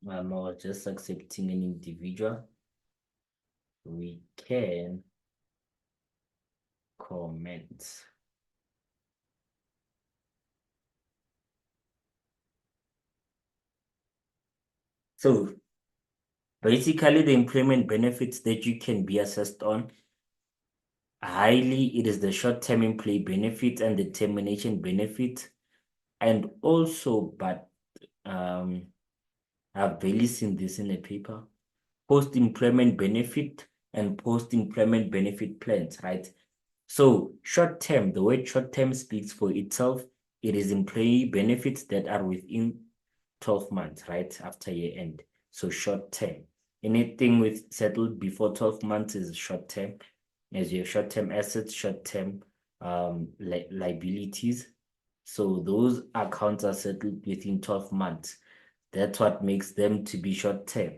I was just accepting an individual. We can comment. So basically, the employment benefits that you can be assessed on, highly, it is the short-term employee benefit and the termination benefit. And also, but I've barely seen this in a paper, post-employment benefit and post-employment benefit plans, right? So short-term, the word short-term speaks for itself. It is employee benefits that are within 12 months, right? After year end. So short-term. Anything with settled before 12 months is short-term. As your short-term assets, short-term liabilities. So those accounts are settled within 12 months. That's what makes them to be short-term.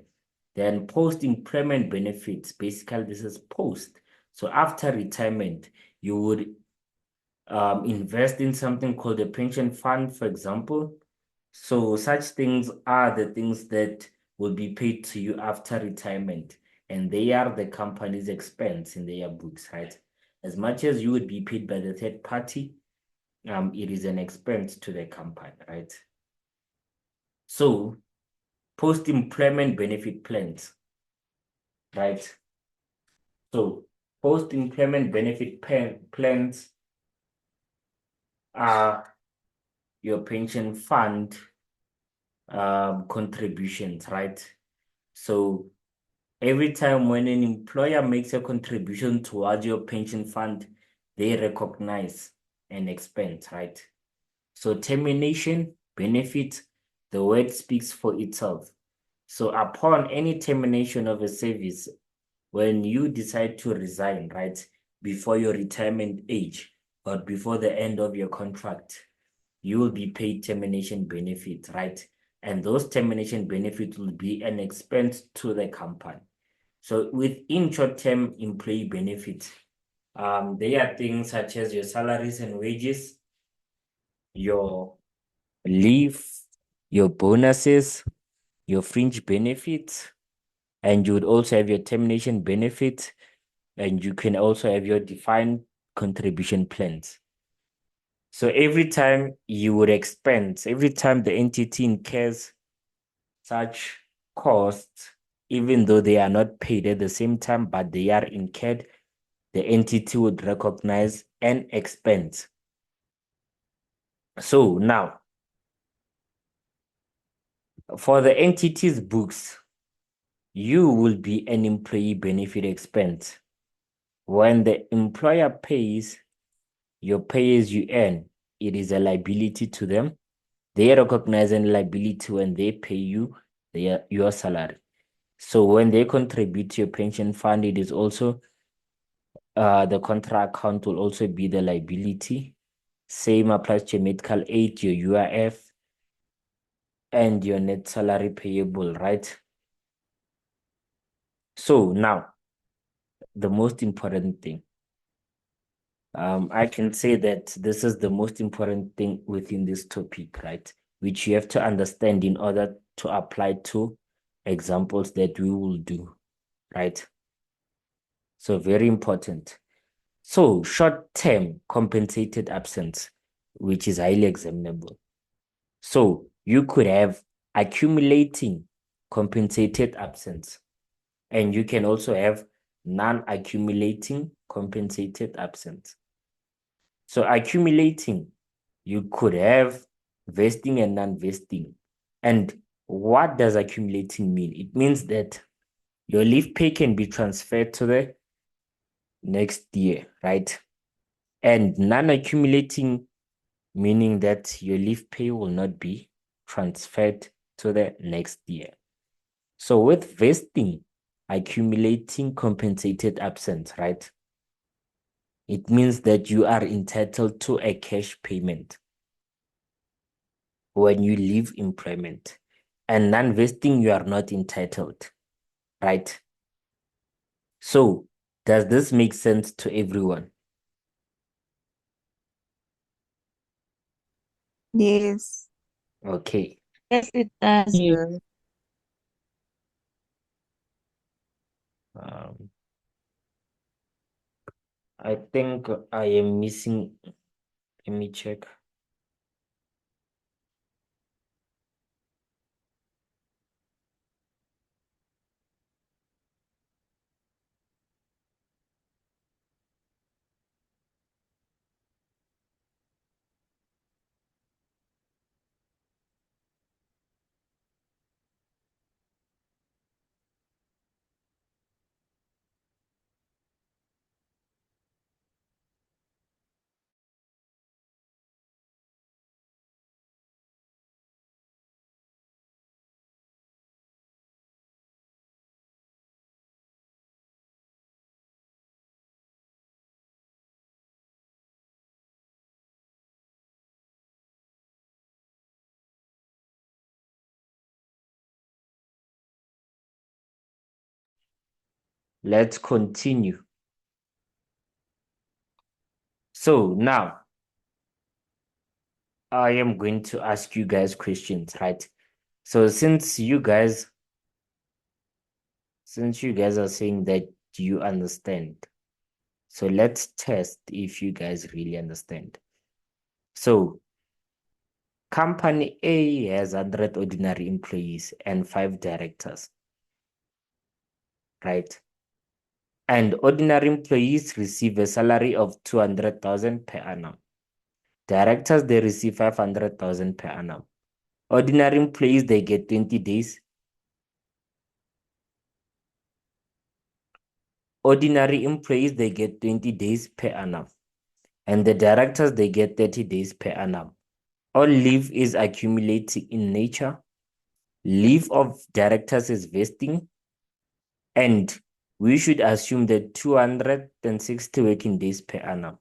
Then post-employment benefits, basically this is post. So after retirement, you would invest in something called a pension fund, for example. So such things are the things that will be paid to you after retirement, and they are the company's expense in their books, right? As much as you would be paid by the third party, it is an expense to the company, right? So post-employment benefit plans, right? So post-employment benefit plans are your pension fund contributions, right? So every time when an employer makes a contribution towards your pension fund, they recognize an expense, right? So termination benefit, the word speaks for itself. So upon any termination of a service, when you decide to resign, right, before your retirement age or before the end of your contract, you will be paid termination benefit, right? And those termination benefits will be an expense to the company. So within short-term employee benefits, there are things such as your salaries and wages, your leave, your bonuses, your fringe benefits, and you would also have your termination benefits, and you can also have your defined contribution plans. So every time you would expense, every time the entity incurs such costs, even though they are not paid at the same time, but they are incurred, the entity would recognize an expense. So now, for the entity's books, you will be an employee benefit expense. When the employer pays your pay as you earn, it is a liability to them. They recognize a liability when they pay you your salary. So when they contribute to your pension fund, it is also the contra account will also be the liability. Same applies to your medical aid, your UIF, and your net salary payable, right? So now, the most important thing. I can say that this is the most important thing within this topic, right? Which you have to understand in order to apply to examples that we will do, right? So very important. So short-term compensated absence, which is highly examinable. So you could have accumulating compensated absence, and you can also have non-accumulating compensated absence. So accumulating, you could have vesting and non-vesting. And what does accumulating mean? It means that your leave pay can be transferred to the next year, right? And non-accumulating, meaning that your leave pay will not be transferred to the next year. So with vesting, accumulating compensated absence, right? It means that you are entitled to a cash payment when you leave employment. And non-vesting, you are not entitled, right? So does this make sense to everyone? Yes. Okay. Yes, it does. Yeah. I think I am missing. Let me check. Let's continue. So now I am going to ask you guys questions, right? So since you guys are saying that you understand, so let's test if you guys really understand. So company A has 100 ordinary employees and 5 directors, right? And ordinary employees receive a salary of 200,000 per annum. Directors, they receive 500,000 per annum. Ordinary employees, they get 20 days. Ordinary employees, they get 20 days per annum. And the directors, they get 30 days per annum. All leave is accumulating in nature. Leave of directors is vesting. And we should assume that 260 working days per annum.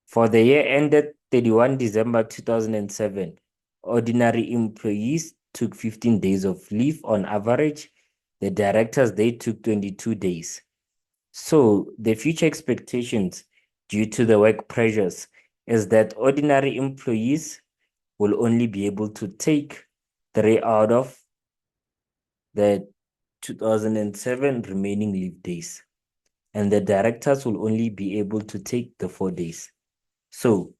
For the year ended 31 December 2007, ordinary employees took 15 days of leave on average. The directors, they took 22 days. So the future expectations due to the work pressures is that ordinary employees will only be able to take 3 out of the 2007 remaining leave days. And the directors will only be able to take the 4 days. So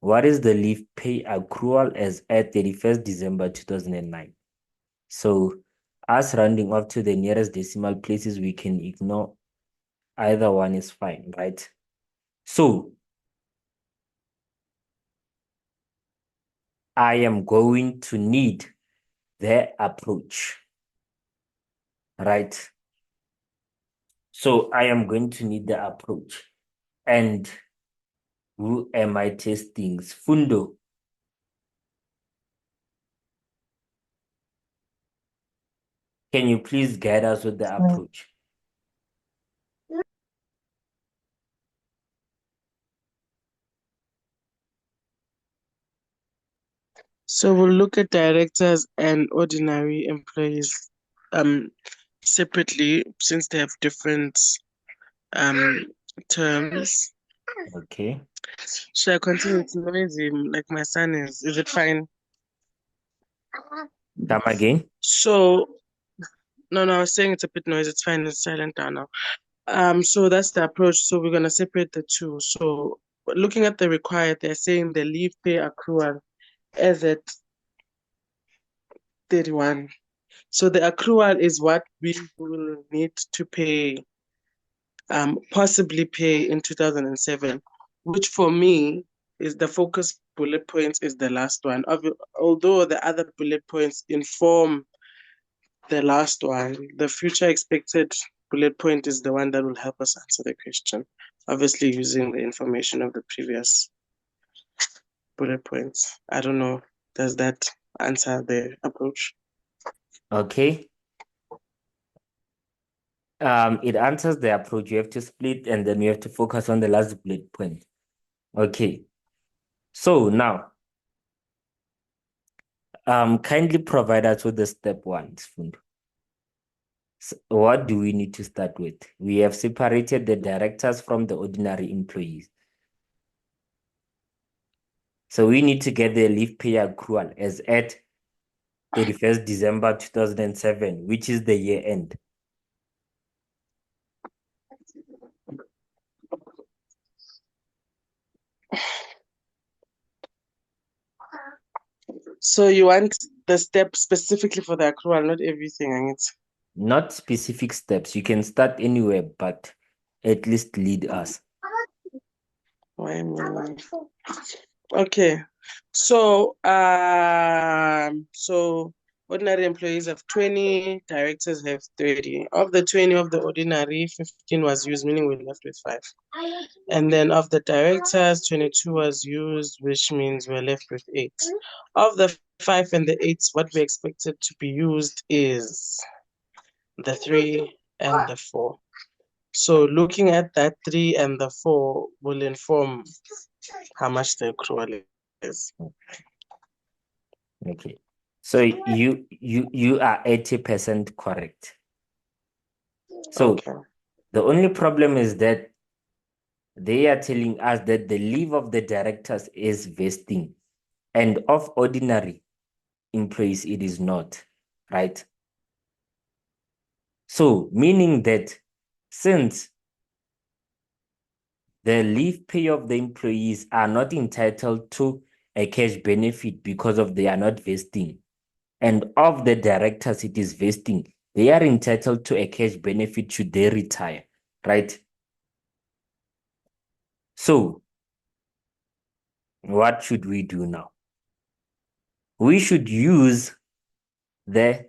what is the leave pay accrual as at 31st December 2009? So us rounding up to the nearest decimal places, we can ignore either one is fine, right? So I am going to need the approach, right? So I am going to need the approach. And who am I testing? Fundo. Can you please guide us with the approach? So we'll look at directors and ordinary employees separately since they have different um terms. Okay. Should I continue? It's noisy, like my son is. Is it fine? Come again. So no, I was saying it's a bit noisy. It's fine. It's silent down now. So that's the approach. So we're gonna separate the two. So looking at the required, they're saying the leave pay accrual as at 31. So the accrual is what we will need to pay, possibly pay in 2007, which for me is the focus bullet points is the last one. Although the other bullet points inform the last one, the future expected bullet point is the one that will help us answer the question, obviously using the information of the previous bullet points. I don't know, does that answer the approach? Okay. It answers the approach. You have to split and then you have to focus on the last bullet point. Okay. So now, kindly provide us with the step one, Fundo. So what do we need to start with? We have separated the directors from the ordinary employees. So we need to get the leave pay accrual as at 31st December 2007, which is the year end. So you want the step specifically for the accrual, not everything, and it's Not specific steps. You can start anywhere, but at least lead us. why me? Okay. So ordinary employees have 20, directors have 30. Of the 20 of the ordinary, 15 was used, meaning we're left with 5. And then of the directors, 22 was used, which means we're left with 8. Of the 5 and the 8, what we expected to be used is the 3 and the 4. So looking at that 3 and the 4 will inform how much the accrual is. Okay. So you are 80% correct. So Okay. the only problem is that they are telling us that the leave of the directors is vesting, and of ordinary employees it is not, right? So meaning that since the leave pay of the employees are not entitled to a cash benefit because of they are not vesting, and of the directors it is vesting, they are entitled to a cash benefit should they retire, right? So what should we do now? We should use the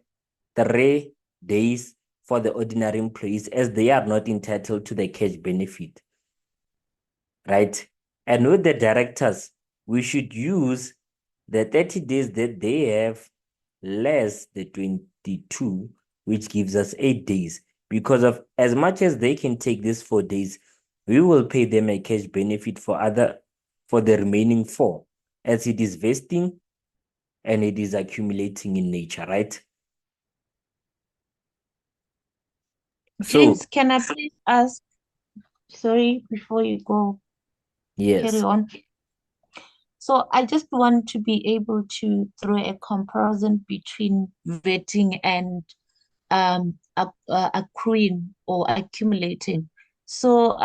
3 days for the ordinary employees as they are not entitled to the cash benefit, right? And with the directors, we should use the 30 days that they have less the 22, which gives us 8 days. Because of as much as they can take these 4 days, we will pay them a cash benefit for the remaining 4, as it is vesting and it is accumulating in nature, right? So James, can I please ask, sorry, before you go, carry yes. on. So I just want to be able to throw a comparison between vetting and accruing or accumulating. So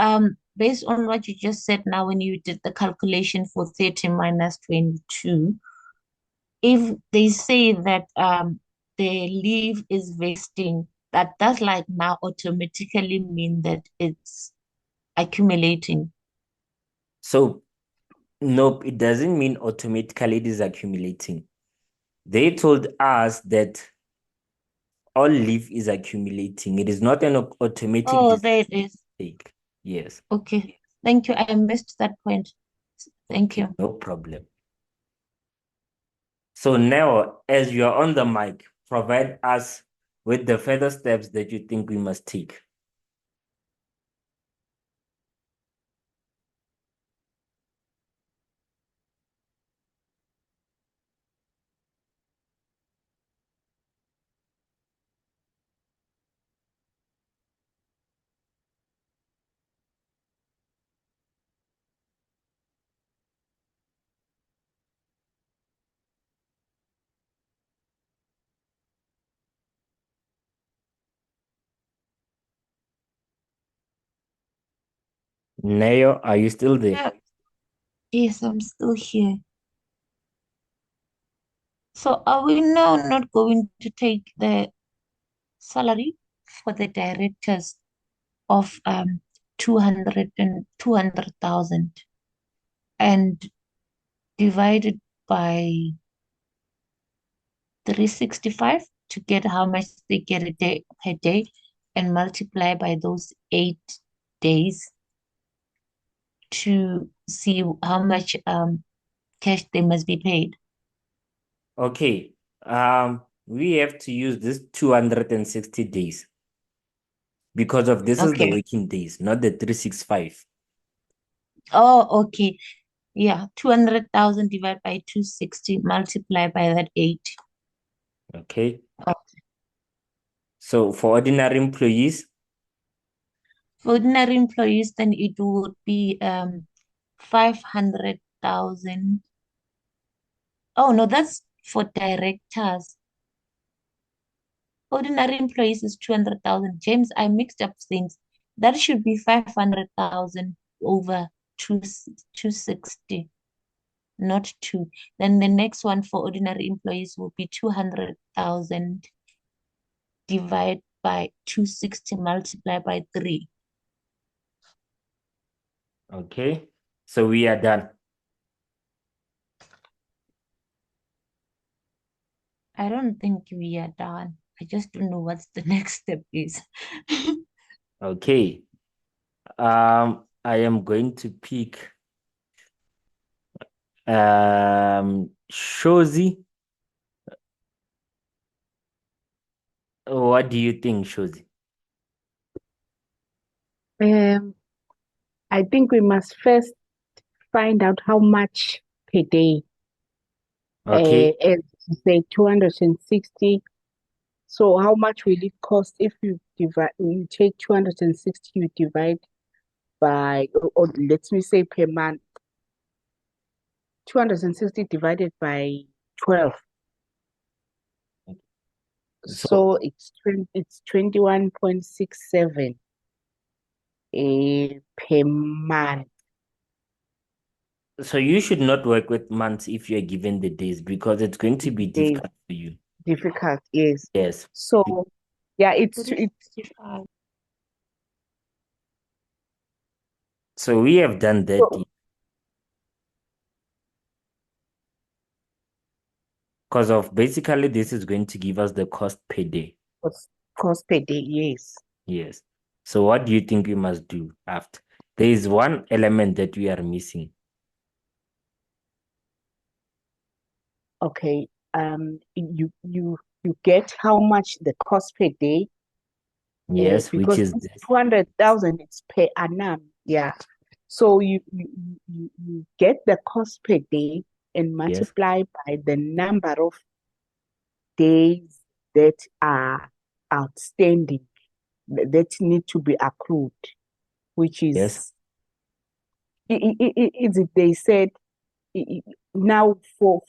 based on what you just said now, when you did the calculation for 30 minus 22, if they say that the leave is vesting, that does like now automatically mean that it's accumulating. So nope, it doesn't mean automatically it is accumulating. They told us that all leaf is accumulating. It is not an automatic Oh, there it is. mistake. Yes. Okay. Thank you. I missed that point. Thank Okay, you. no problem. So now, as you are on the mic, provide us with the further steps that you think we must take. Neo, are you still there? Yeah. Yes, I'm still here. So are we now not going to take the salary for the directors of 200,000 and divide it by 365 to get how much they get a day per day and multiply by those 8 days to see how much cash they must be paid. Okay. We have to use this 260 days because of this is the Okay. working days, not the 365. Oh, okay. Yeah, 200,000 divided by 260 multiply by that 8. Okay. Oh. So for ordinary employees, For ordinary employees, then it would be 500,000. Oh no, that's for directors. Ordinary employees is 200,000. James, I mixed up things. That should be 500,000 over. 260, not 2. Then the next one for ordinary employees will be 200,000 divided by 260 multiplied by 3. Okay, so we are done. I don't think we are done. I just don't know what the next step is. Okay. I am going to pick Shozi. What do you think, Shozi? I think we must first find out how much per day. Okay. As you say, 260. So how much will it cost if you take 260, you divide by, or let me say per month, 260 divided by 12. So it's 21.67 per month. So you should not work with months if you're given the days because it's going to be difficult for you. Difficult, yes. Yes. So yeah, it's So we have done that. Because of basically this is going to give us the cost per day. Cost per day, yes. Yes. So what do you think we must do after? There is one element that we are missing. Okay. You get how much the cost per day? Yes, which because is 200,000 it's per annum. Yeah. So you get the cost per day and multiply by the number of days that are outstanding that need to be accrued, which is they said now for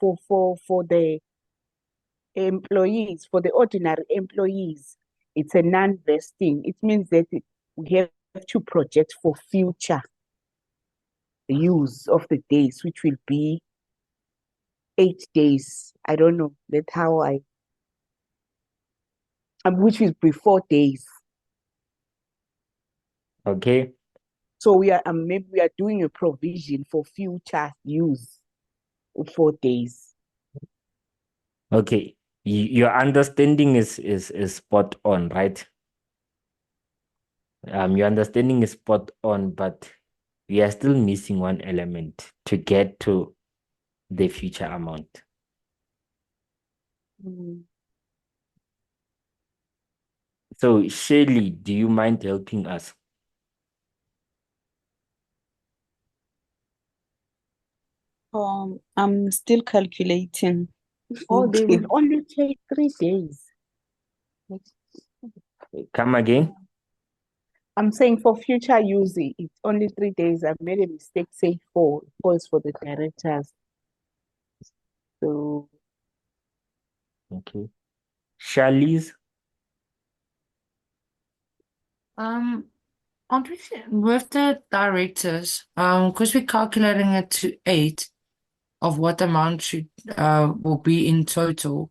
the employees, for the ordinary employees, it's a non-vesting. It means that we have to project for future use of the days, which will be 8 days. I don't know. That's how which will be 4 days. Okay. So we are maybe we are doing a provision for future use 4 days. Okay. Your understanding is spot on, right? Your understanding is spot on, but we are still missing one element to get to the future amount. So, Shirley, do you mind helping us? I'm still calculating. Oh, they will only take 3 days. Come again? I'm saying for future use, it's only 3 days. I made a mistake, say 4. 4 is for the directors. So, okay. Charlize? Aren't we with the directors? Because we're calculating it to 8 of what amount should will be in total.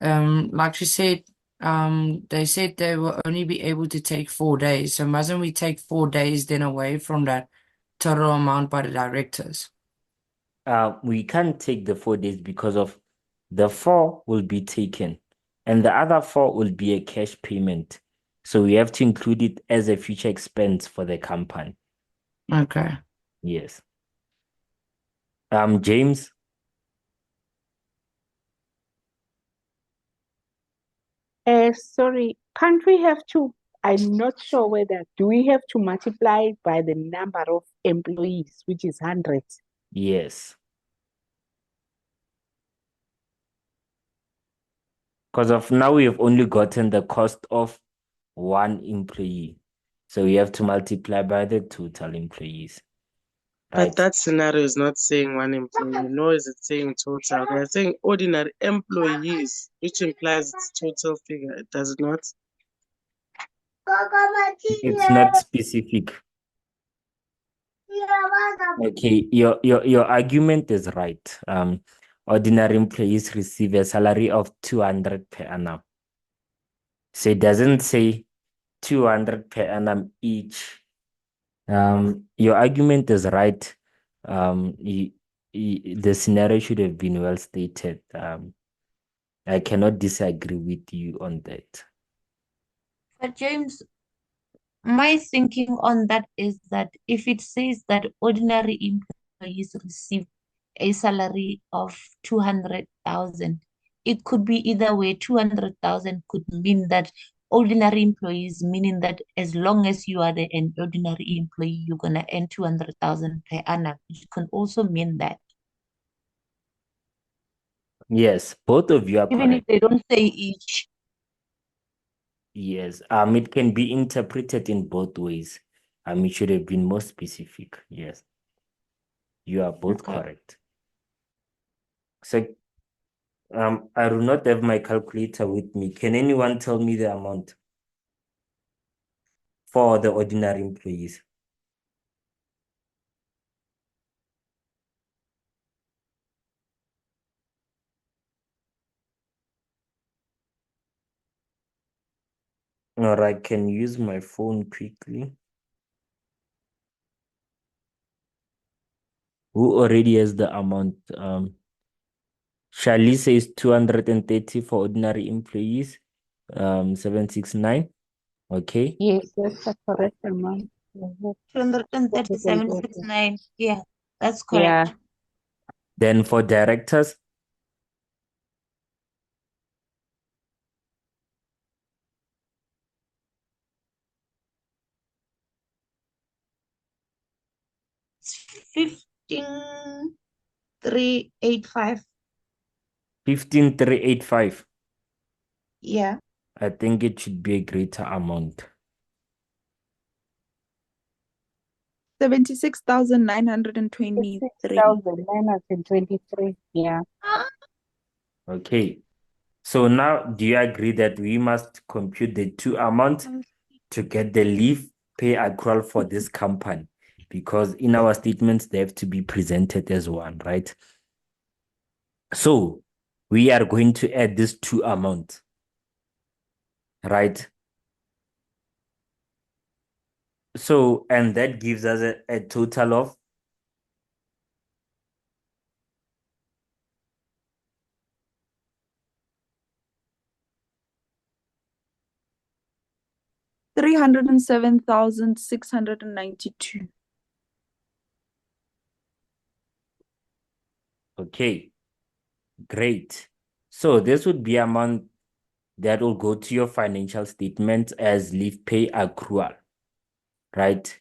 Like she said, they said they will only be able to take 4 days. So mustn't we take 4 days then away from that total amount by the directors? We can't take the 4 days because of the 4 will be taken and the other 4 will be a cash payment. So we have to include it as a future expense for the company. Okay. Yes. James? sorry, can't we have to, I'm not sure whether, do we have to multiply by the number of employees, which is 100? Yes. Because of now we have only gotten the cost of one employee. So we have to multiply by the total employees. Right? But that scenario is not saying one employee, nor is it saying total. They're saying ordinary employees, which implies it's total figure. It does not. It's not specific. Okay, your argument is right. Ordinary employees receive a salary of 200 per annum. So it doesn't say 200 per annum each. Your argument is right. The scenario should have been well stated. I cannot disagree with you on that. But James, my thinking on that is that if it says that ordinary employees receive a salary of 200,000, it could be either way. 200,000 could mean that ordinary employees, meaning that as long as you are an ordinary employee, you're gonna earn 200,000 per annum. It can also mean that. Yes, both of you are Even if correct. they don't say each. Yes, it can be interpreted in both ways. It should have been more specific. Yes, you are both Okay. correct. So, I do not have my calculator with me. Can anyone tell me the amount for the ordinary employees? Or I can use my phone quickly. Who already has the amount? Charlie says 230 for ordinary employees. 769. Okay. Yes, that's the correct amount. Mhm. 237.69. Yeah, that's Yeah, correct. Then for directors, It's 15,385. 15,385. Yeah. I think it should be a greater amount. 76,923. 6,923. Yeah. Okay. So now, do you agree that we must compute the two amounts to get the leave pay accrual for this company? Because in our statements, they have to be presented as one, right? So we are going to add these two amounts, right? So, and that gives us a total of 307,692. okay, great. So this would be amount that will go to your financial statement as leave pay accrual, right?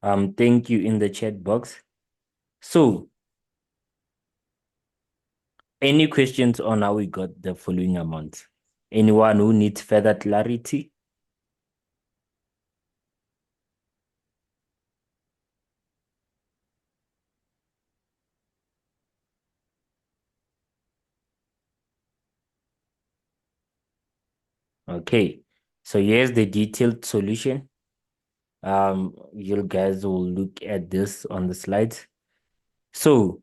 Thank you in the chat box. So, any questions on how we got the following amounts? Anyone who needs further clarity? Okay, so here's the detailed solution. You guys will look at this on the slides. So,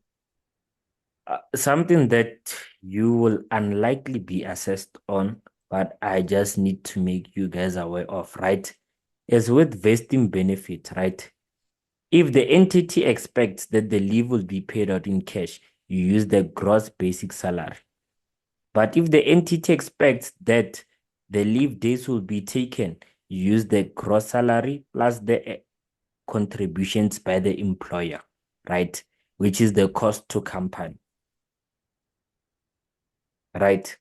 something that you will unlikely be assessed on, but I just need to make you guys aware of, right? Is with vesting benefit, right? If the entity expects that the leave will be paid out in cash, you use the gross basic salary. But if the entity expects that the leave days will be taken, you use the gross salary plus the contributions by the employer, right? Which is the cost to company, right?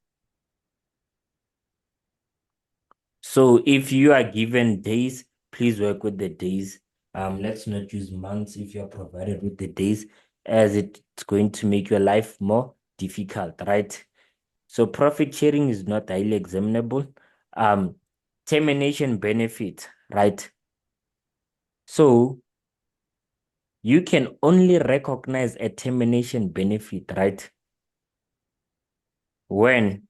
So if you are given days, please work with the days. Let's not use months if you're provided with the days, as it's going to make your life more difficult, right? So profit sharing is not highly examinable. Termination benefit, right? So you can only recognize a termination benefit, right? When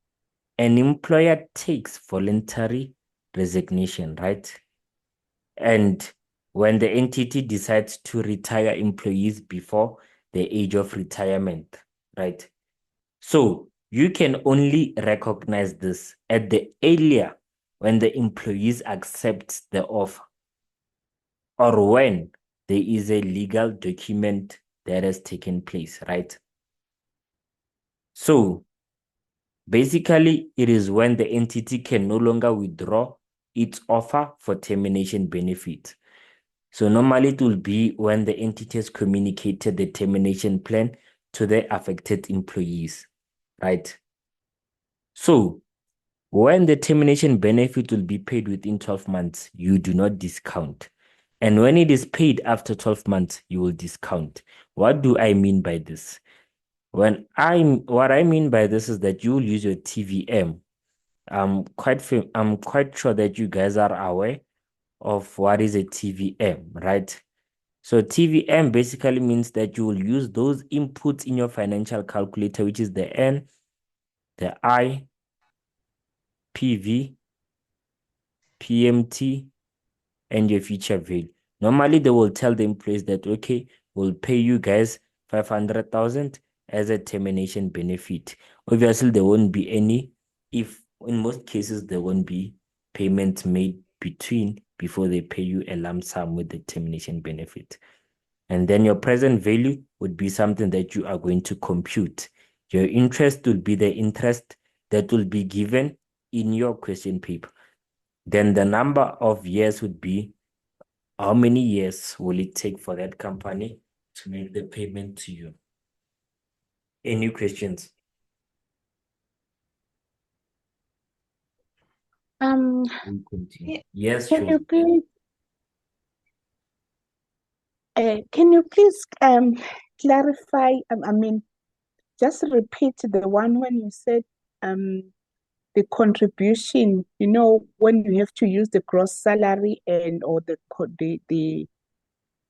an employer takes voluntary resignation, right? And when the entity decides to retire employees before the age of retirement, right? So you can only recognize this at the earlier when the employees accept the offer or when there is a legal document that has taken place, right? So basically, it is when the entity can no longer withdraw its offer for termination benefit. So normally it will be when the entity has communicated the termination plan to the affected employees, right? So when the termination benefit will be paid within 12 months, you do not discount. And when it is paid after 12 months, you will discount. What do I mean by this? What I mean by this is that you will use your TVM. I'm quite sure that you guys are aware of what is a TVM, right? So TVM basically means that you will use those inputs in your financial calculator, which is the N, the I, PV, PMT, and your future value. Normally, they will tell the employees that, okay, we'll pay you guys 500,000 as a termination benefit. Obviously, there won't be any, if in most cases, there won't be payments made before they pay you a lump sum with the termination benefit. And then your present value would be something that you are going to compute. Your interest will be the interest that will be given in your question paper. Then the number of years would be how many years will it take for that company to make the payment to you? Any questions? We continue. Yes, Can sure. you please clarify? I mean, just repeat the one when you said the contribution. You know, when you have to use the gross salary and or the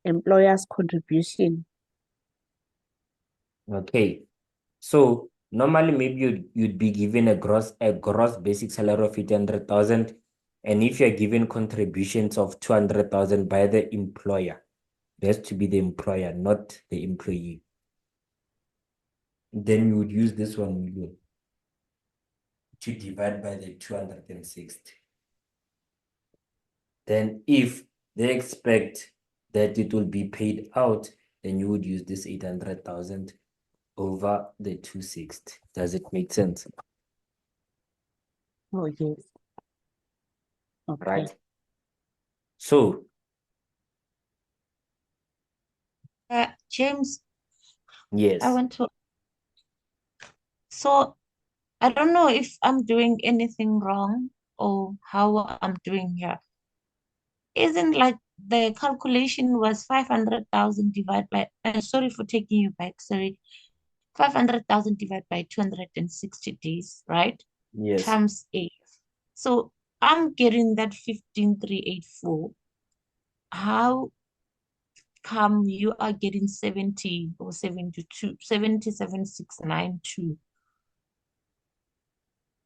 employer's contribution. Okay. So normally maybe you'd be given a gross basic salary of 800,000, and if you're given contributions of 200,000 by the employer, it has to be the employer, not the employee. Then you would use this 1 million to divide by the 260. Then if they expect that it will be paid out, then you would use this 800,000 over the 260. Does it make sense? Oh, yes. Okay. Right. So James, I yes, want to. So I don't know if I'm doing anything wrong or how I'm doing here. Isn't like the calculation was 500,000 divided by, sorry for taking you back, sorry. 500,000 divided by 260 days, right? yes. Times 8. So I'm getting that 15,384. How come you are getting 70 or 72, 77,692?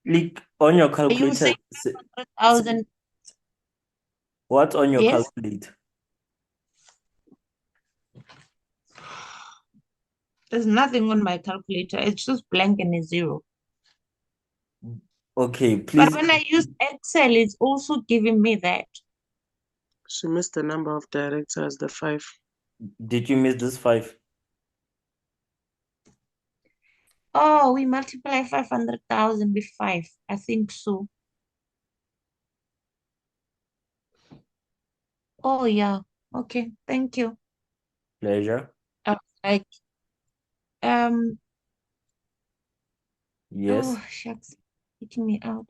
Click on your Are you calculator. saying 500,000? What's on your Yes. calculator? There's nothing on my calculator. It's just blank and a zero. Okay, But please. when I use Excel, it's also giving me that. She missed the number of directors, the 5. Did you miss this 5? Oh, we multiply 500,000 with 5. I think so. Oh, yeah. Okay. Thank you. Pleasure. Like, um, Yes. oh, shucks, taking me out.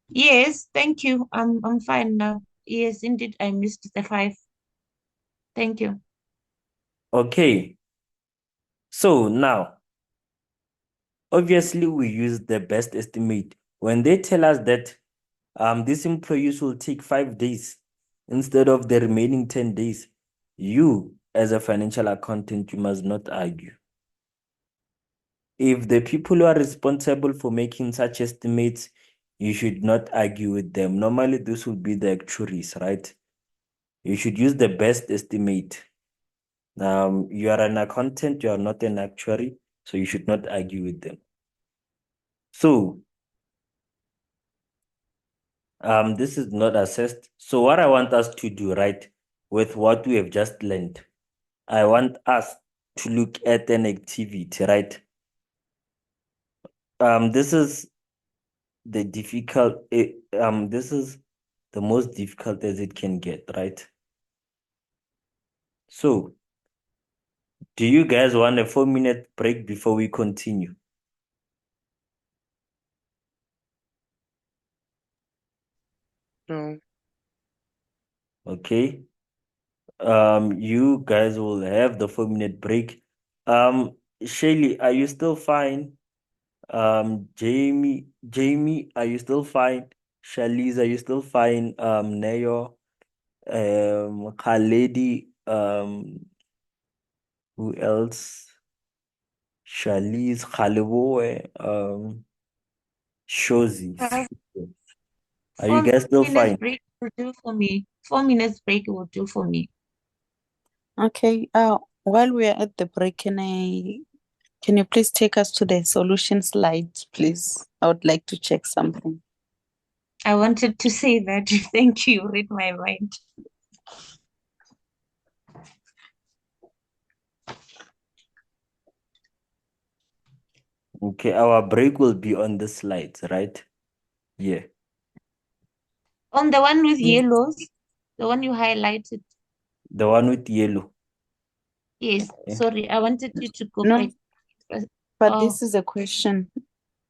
Yes, thank you. I'm fine now. Yes, indeed, I missed the 5. Thank you. Okay. So now, obviously, we use the best estimate. When they tell us that these employees will take 5 days instead of the remaining 10 days, you, as a financial accountant, you must not argue. If the people who are responsible for making such estimates, you should not argue with them. Normally, this would be the actuaries, right? You should use the best estimate. You are an accountant, you are not an actuary, so you should not argue with them. So, this is not assessed. So what I want us to do, right, with what we have just learned, I want us to look at an activity, right? This is the this is the most difficult as it can get, right? So, do you guys want a 4-minute break before we continue? No. Okay. You guys will have the 4-minute break. Shaylee, are you still fine? Jamie, are you still fine? Charlize, are you still fine? Neo, Khaledi, who else? Charlize, Khaliboe, Shozi. Are you guys still 4 minutes fine? break will do for me. 4 minutes break will do for me. Okay. While we are at the break, can you please take us to the solution slide, please? I would like to check something. I wanted to say that. Thank you. Read my mind. Okay, our break will be on the slides, right? Yeah. On the one with Yes. yellows, the one you highlighted. The one with yellow. Yes. Yeah. Sorry, I wanted you to go No, back. but Oh, this is a question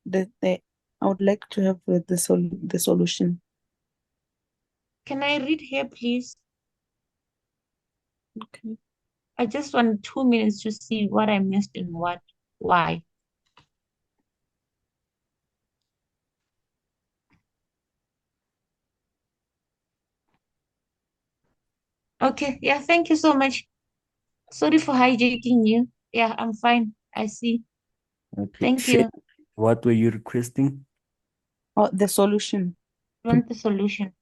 that I would like to have the solution. can I read here, please? Okay. I just want 2 minutes to see what I missed and why. Okay, yeah, thank you so much. Sorry for hijacking you. Yeah, I'm fine. I see. Okay. Thank you. What were you requesting? Oh, the solution. I want the solution.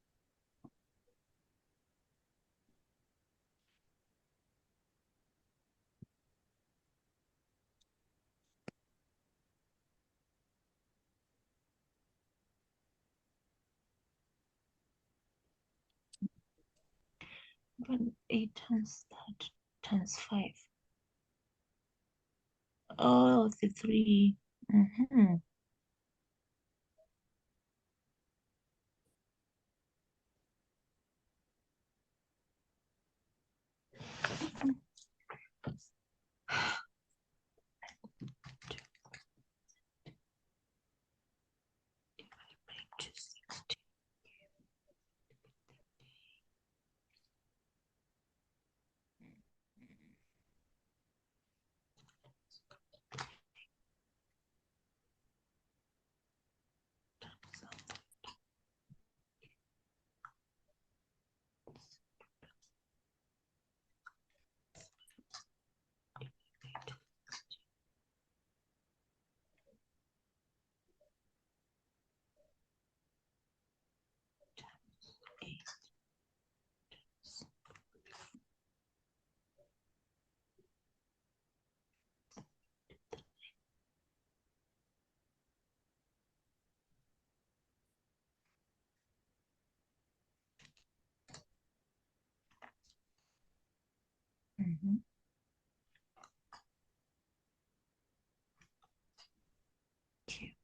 But 8 times that times 5. Oh, the 3. Mm-hmm. Mm-hmm. Okay.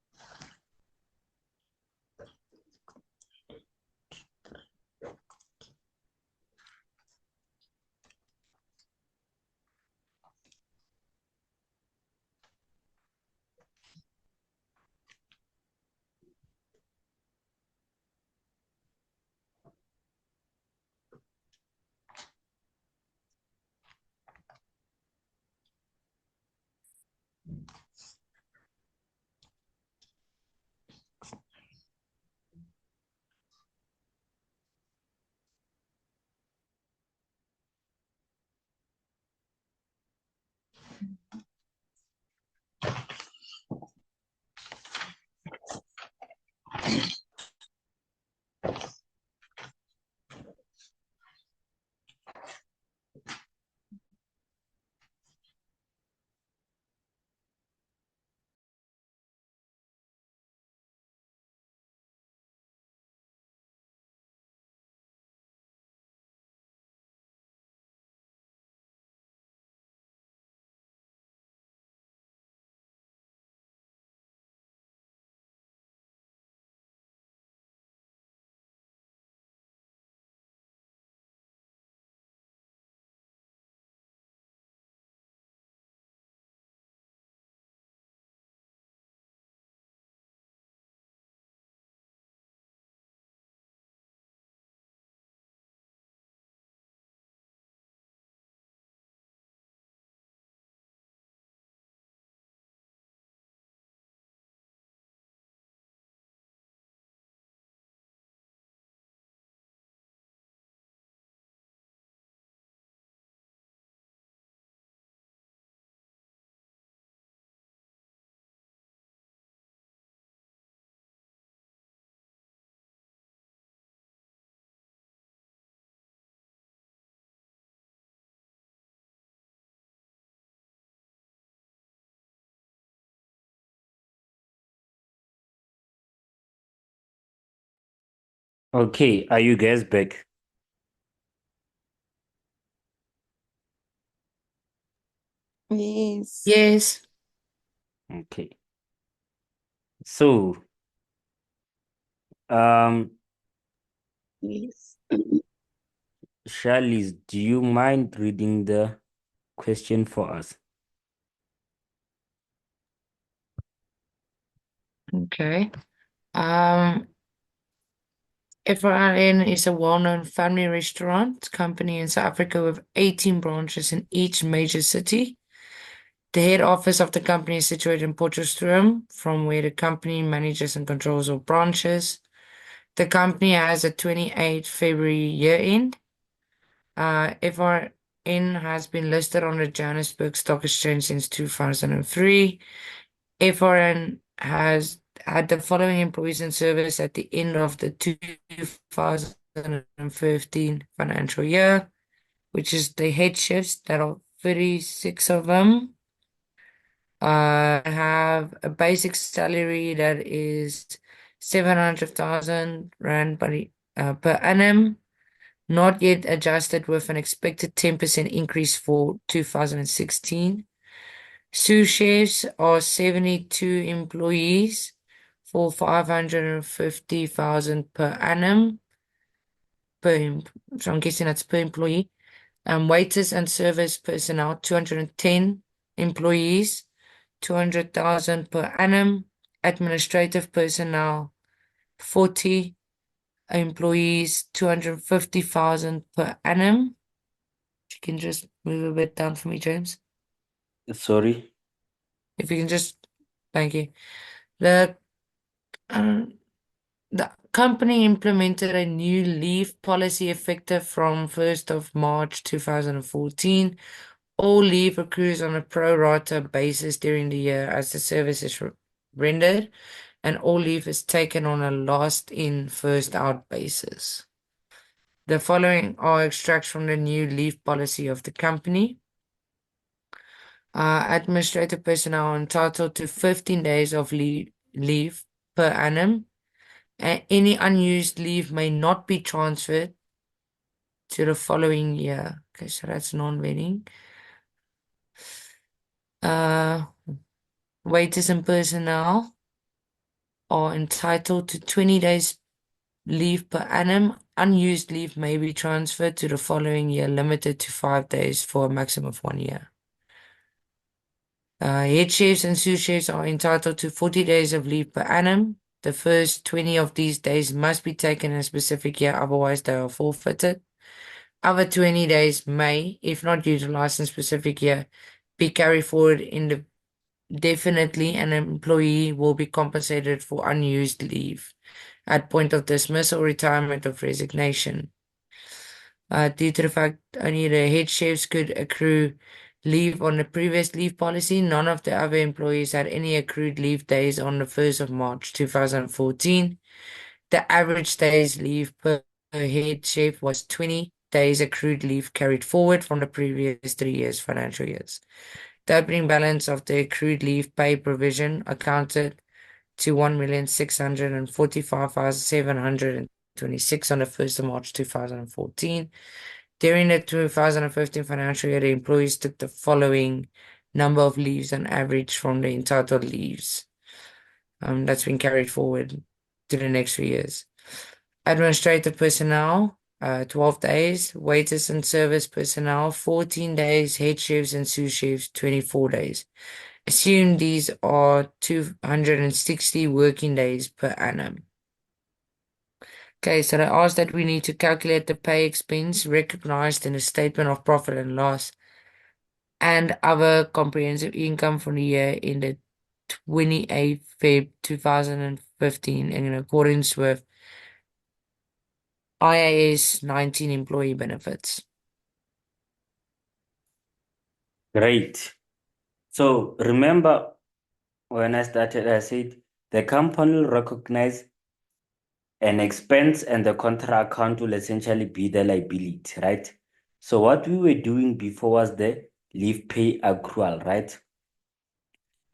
Okay, are you guys back? Yes. Yes. Okay. So, um, Yes. Charlize, do you mind reading the question for us? Okay. Um, FRN is a well-known family restaurant company in South Africa with 18 branches in each major city. The head office of the company is situated in Potchefstroom, from where the company manages and controls all branches. The company has a 28 February year-end. FRN has been listed on the Johannesburg Stock Exchange since 2003. FRN has had the following employees in service at the end of the 2015 financial year, which is the head chefs. There are 36 of them. Have a basic salary that is 700,000 rand per annum, not yet adjusted, with an expected 10% increase for 2016. Sous chefs are 72 employees for 550,000 per annum. So I'm guessing that's per employee. Waiters and service personnel, 210 employees, 200,000 per annum. Administrative personnel, 40 employees, 250,000 per annum. You can just move a bit down for me, James. Sorry. If you can just, thank you. The um, the company implemented a new leave policy effective from 1st of March 2014. All leave accrues on a pro rata basis during the year as the service is rendered, and all leave is taken on a last in, first out basis. The following are extracts from the new leave policy of the company. Administrative personnel are entitled to 15 days of leave per annum. Any unused leave may not be transferred to the following year. Okay, so that's non-wedding. Uh, Waiters and personnel are entitled to 20 days leave per annum. Unused leave may be transferred to the following year, limited to 5 days for a maximum of 1 year. Head chefs and sous chefs are entitled to 40 days of leave per annum. The first 20 of these days must be taken in a specific year, otherwise they are forfeited. Other 20 days may, if not utilized in a specific year, be carried forward indefinitely, and an employee will be compensated for unused leave at point of dismissal, retirement, or resignation. Due to the fact only the head chefs could accrue leave on the previous leave policy, none of the other employees had any accrued leave days on the 1st of March 2014. The average days leave per head chef was 20 days accrued leave carried forward from the previous 3 years financial years. The opening balance of the accrued leave pay provision accounted to 1,645,726 on the 1st of March 2014. During the 2015 financial year, the employees took the following number of leaves on average from the entitled leaves. That's been carried forward to the next 3 years. Administrative personnel, 12 days. Waiters and service personnel, 14 days. Head chefs and sous chefs, 24 days. Assume these are 260 working days per annum. Okay, so they asked that we need to calculate the pay expense recognized in the statement of profit and loss and other comprehensive income for the year ended 28 Feb 2015 in accordance with IAS 19 employee benefits. Great. So remember when I started, I said the company will recognize an expense and the contra account will essentially be the liability, right? So what we were doing before was the leave pay accrual, right?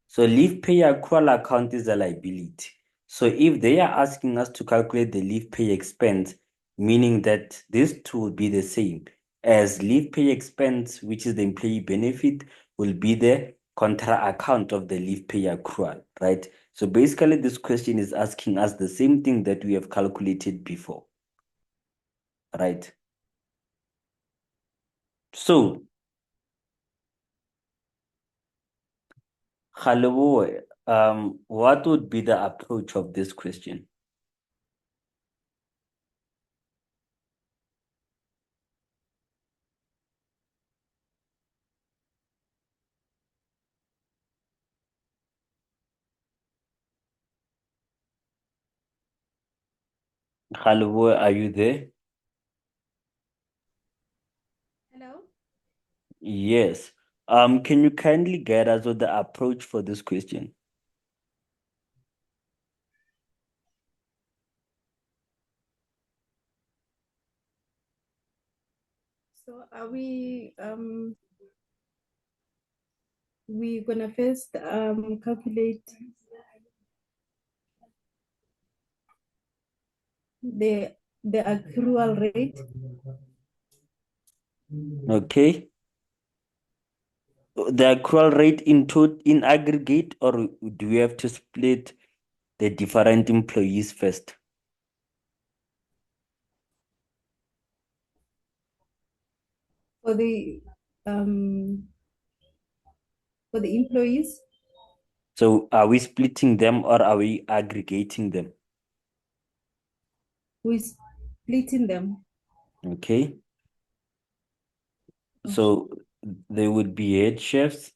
So leave pay accrual account is a liability. So if they are asking us to calculate the leave pay expense, meaning that these two will be the same, as leave pay expense, which is the employee benefit, will be the contra account of the leave pay accrual, right? So basically, this question is asking us the same thing that we have calculated before, right? So, Khalowo, what would be the approach of this question? Khalowo, are you there? Hello? Yes. Can you kindly guide us with the approach for this question? So are we gonna first calculate the accrual rate? Okay. The accrual rate in aggregate, or do we have to split the different employees first? For the employees? So are we splitting them or are we aggregating them? We're splitting them. Okay. So they would be head chefs,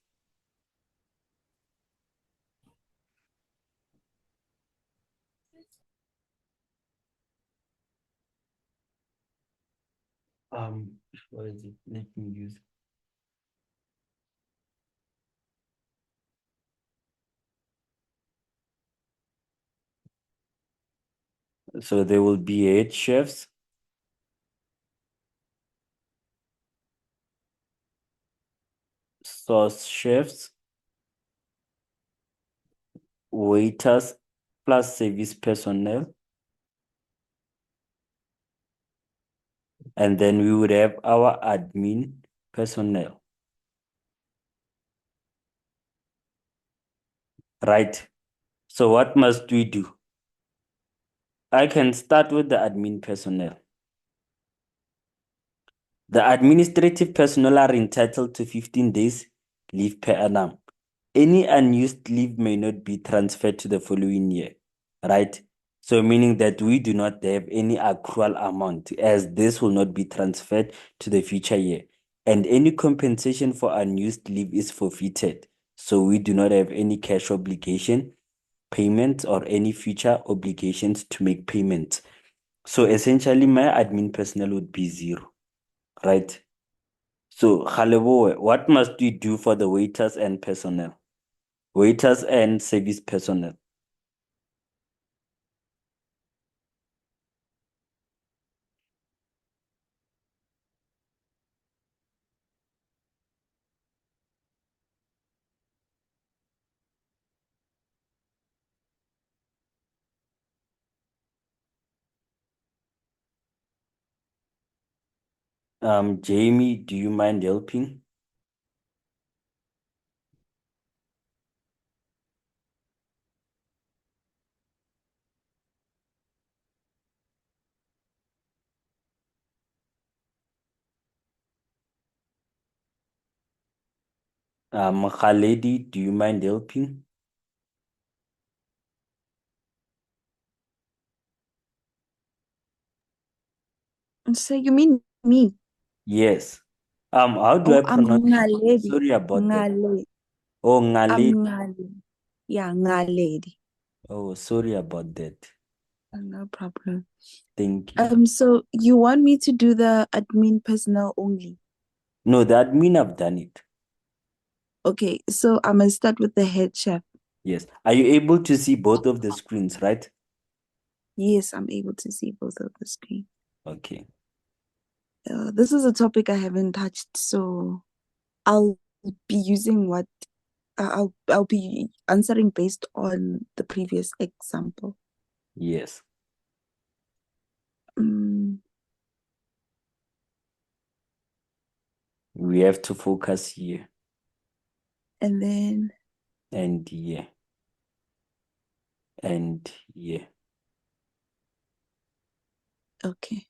what is it? Let me use. So there will be head chefs, sauce chefs, waiters, plus service personnel. And then we would have our admin personnel. Right. So what must we do? I can start with the admin personnel. The administrative personnel are entitled to 15 days leave per annum. Any unused leave may not be transferred to the following year, right? So meaning that we do not have any accrual amount, as this will not be transferred to the future year. And any compensation for unused leave is forfeited. So we do not have any cash obligation, payments, or any future obligations to make payments. So essentially my admin personnel would be zero, right? So Kgaleboe, what must we do for the waiters and personnel? Waiters and service personnel. Jamie, do you mind helping? Khaledi, do you mind helping? So you mean me? Yes. How do Oh, I I'm pronounce it? Ngaledi. Sorry about that. Ngale. Oh, I'm Ngaledi. Ngali. Yeah, Ngaledi. Oh, sorry about that. No problem. Thank you. So you want me to do the admin personnel only? No, the admin have done it. Okay, so I'm gonna start with the head chef. Yes. Are you able to see both of the screens, right? Yes, I'm able to see both of the screen. Okay. This is a topic I haven't touched, so I'll be using what I'll be answering based on the previous example. Yes. We have to focus here And then and here and here. okay.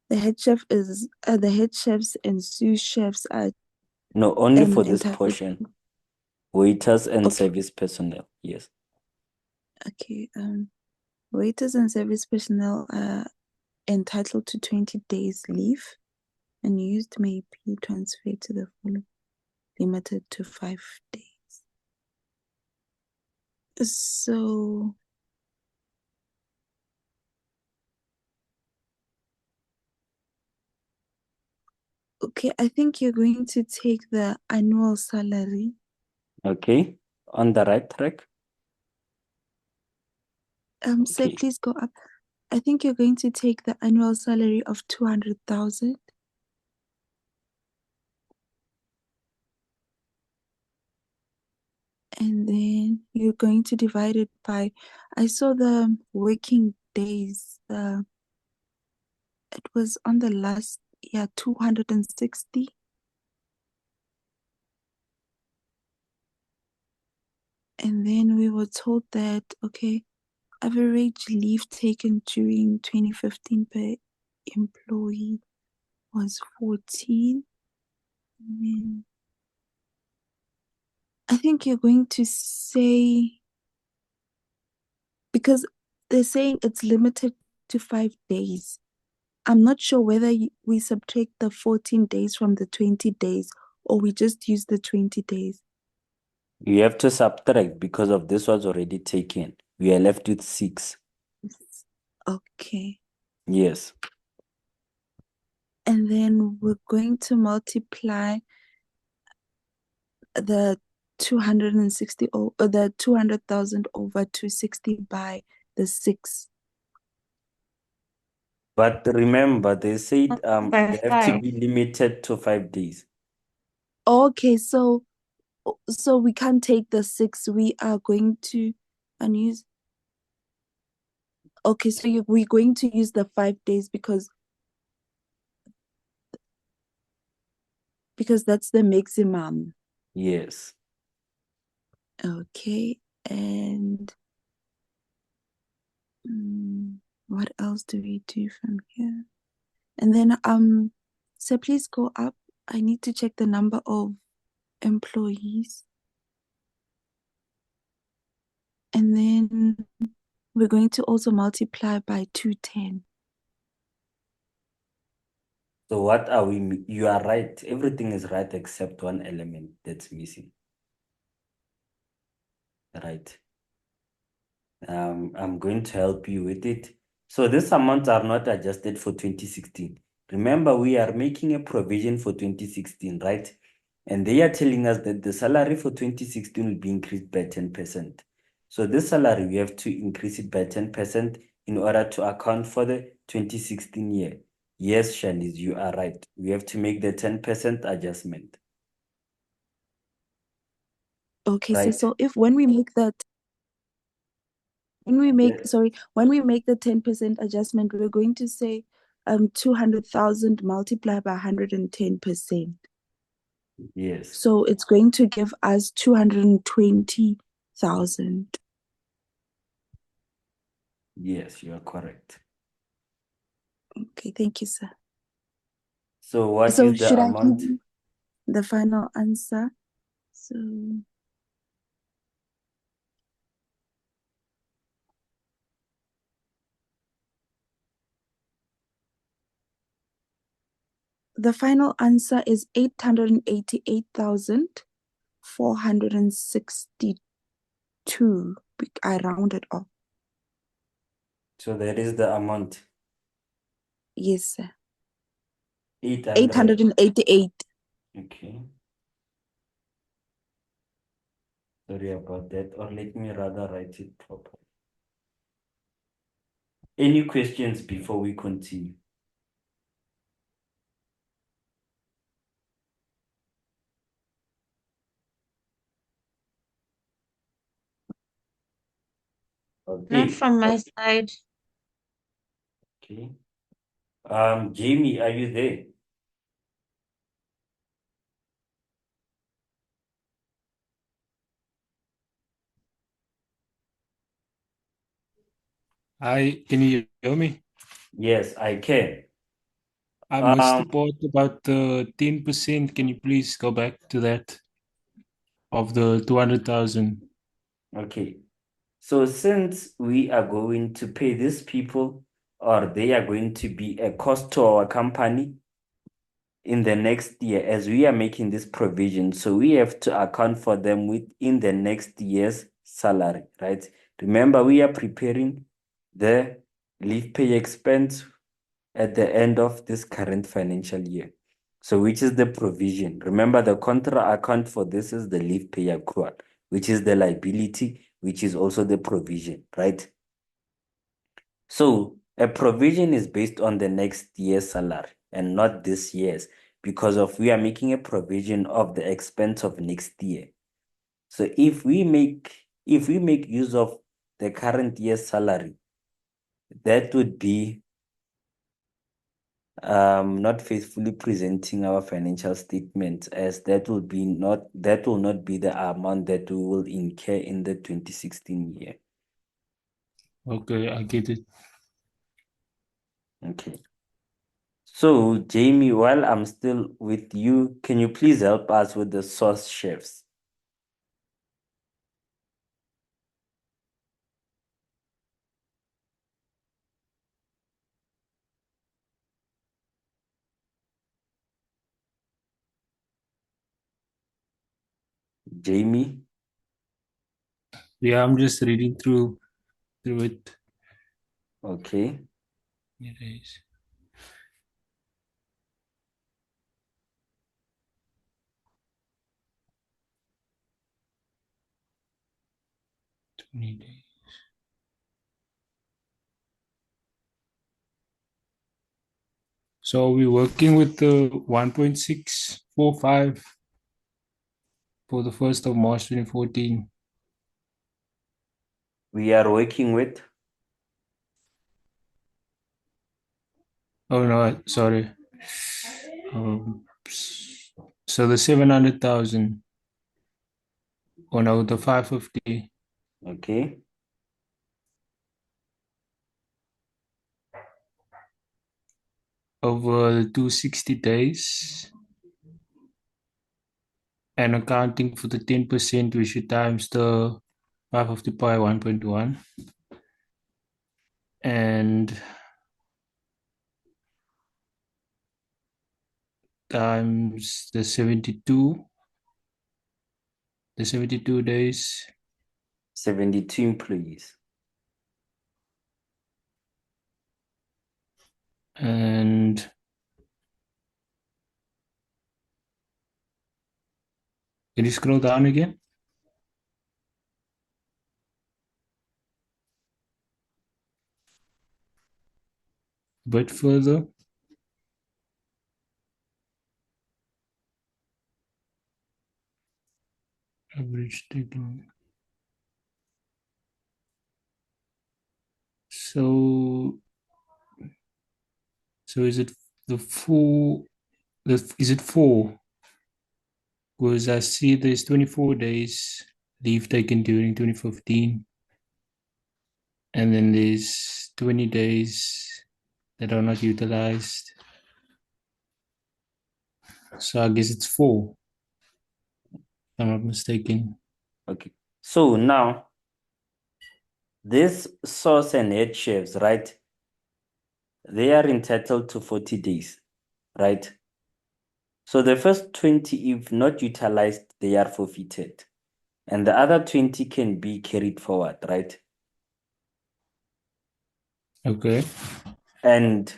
The head chefs and sous chefs are No, only for this entitled. portion. Waiters and Okay. service personnel. Yes. Okay. Waiters and service personnel are entitled to 20 days leave, and used may be transferred to the following, limited to 5 days. So okay, I think you're going to take the annual salary. Okay. On the right track. Sir, Okay. please go up. I think you're going to take the annual salary of 200,000. And then you're going to divide it by, I saw the working days. It was on the last, 260. And then we were told that, okay, average leave taken during 2015 per employee was 14. And then I think you're going to say, because they're saying it's limited to 5 days. I'm not sure whether we subtract the 14 days from the 20 days or we just use the 20 days. You have to subtract because of this was already taken. We are left with 6. Okay. Yes. And then we're going to multiply the 260 or the 200,000 over 260 by the 6. But remember, they said By they have to 5. be limited to 5 days. Okay, so we can't take the 6. We are going to use. Okay, so we're going to use the 5 days because that's the maximum. Yes. Okay, and what else do we do from here? And then so please go up. I need to check the number of employees. And then we're going to also multiply by 210. So what are we? You are right. Everything is right except one element that's missing. Right. I'm going to help you with it. So these amounts are not adjusted for 2016. Remember, we are making a provision for 2016, right? And they are telling us that the salary for 2016 will be increased by 10%. So this salary, we have to increase it by 10% in order to account for the 2016 year. Yes, Shanice, you are right. We have to make the 10% adjustment. Okay, Right. so if when we make the 10% adjustment, we're going to say 200,000 multiplied by 110%. Yes. So it's going to give us 220,000. Yes, you are correct. Okay, thank you, sir. So what So is the should I amount? give you the final answer? So the final answer is 888,462. I rounded off. So that is the amount. Yes, sir. 800. 888. Okay. Sorry about that. Or let me rather write it properly. Any questions before we continue? Not Okay. from my side. Okay. Jamie, are you there? Hi, can you hear me? Yes, I can. I missed the Um, part about the 10%. Can you please go back to that of the 200,000? okay. So since we are going to pay these people, or they are going to be a cost to our company in the next year, as we are making this provision, so we have to account for them within the next year's salary, right? Remember, we are preparing the leave pay expense at the end of this current financial year. So which is the provision? Remember, the contra account for this is the leave pay accrual, which is the liability, which is also the provision, right? So a provision is based on the next year's salary and not this year's, because of we are making a provision of the expense of next year. So if we make use of the current year's salary, that would be not faithfully presenting our financial statements, as that will not be the amount that we will incur in the 2016 year. Okay, I get it. Okay. So, Jamie, while I'm still with you, can you please help us with the source chefs? Jamie? Yeah, I'm just reading through it. Okay. It is. Twenty days. So we're working with the 1.645 for the 1st of March 2014. We are working with Oh no, sorry. So the 700,000 or no, the 550 okay. over the 260 days, and accounting for the 10%, we should times the 550 by 1.1 and times the 72 days, 72 employees. and can you scroll down again a bit further? Average taken. So is it the full? Is it 4? Because I see there's 24 days leave taken during 2015, and then there's 20 days that are not utilized. So I guess it's 4, if I'm not mistaken. Okay. So now, this source and head chefs, right? They are entitled to 40 days, right? So the first 20, if not utilized, they are forfeited. And the other 20 can be carried forward, right? Okay. And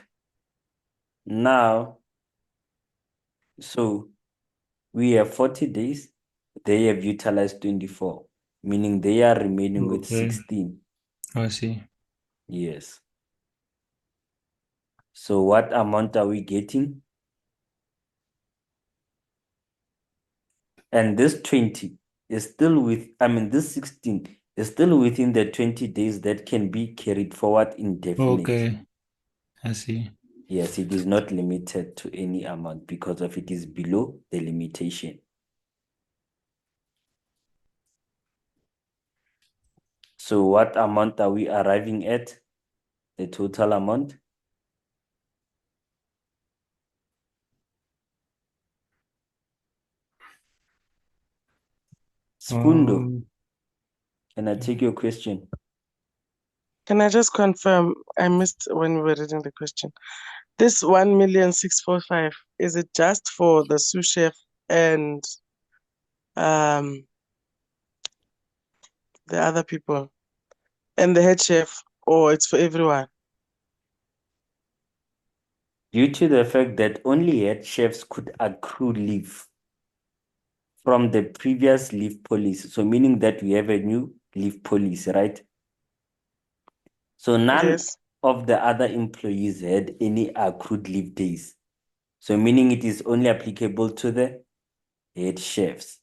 now, so we have 40 days, they have utilized 24, meaning they are remaining with Okay. 16. I see. Yes. So what amount are we getting? And this 20 is still this 16 It's still within the 20 days that can be carried forward indefinitely. Okay, I see. Yes, it is not limited to any amount because of it is below the limitation. So what amount are we arriving at? The total amount? Sfundo, can I take your question? Can I just confirm? I missed when we were reading the question. This 1,645,000, is it just for the sous chef and the other people and the head chef, or it's for everyone? Due to the fact that only head chefs could accrue leave from the previous leave policy, so meaning that we have a new leave policy, right? So none Yes. of the other employees had any accrued leave days. So meaning it is only applicable to the head chefs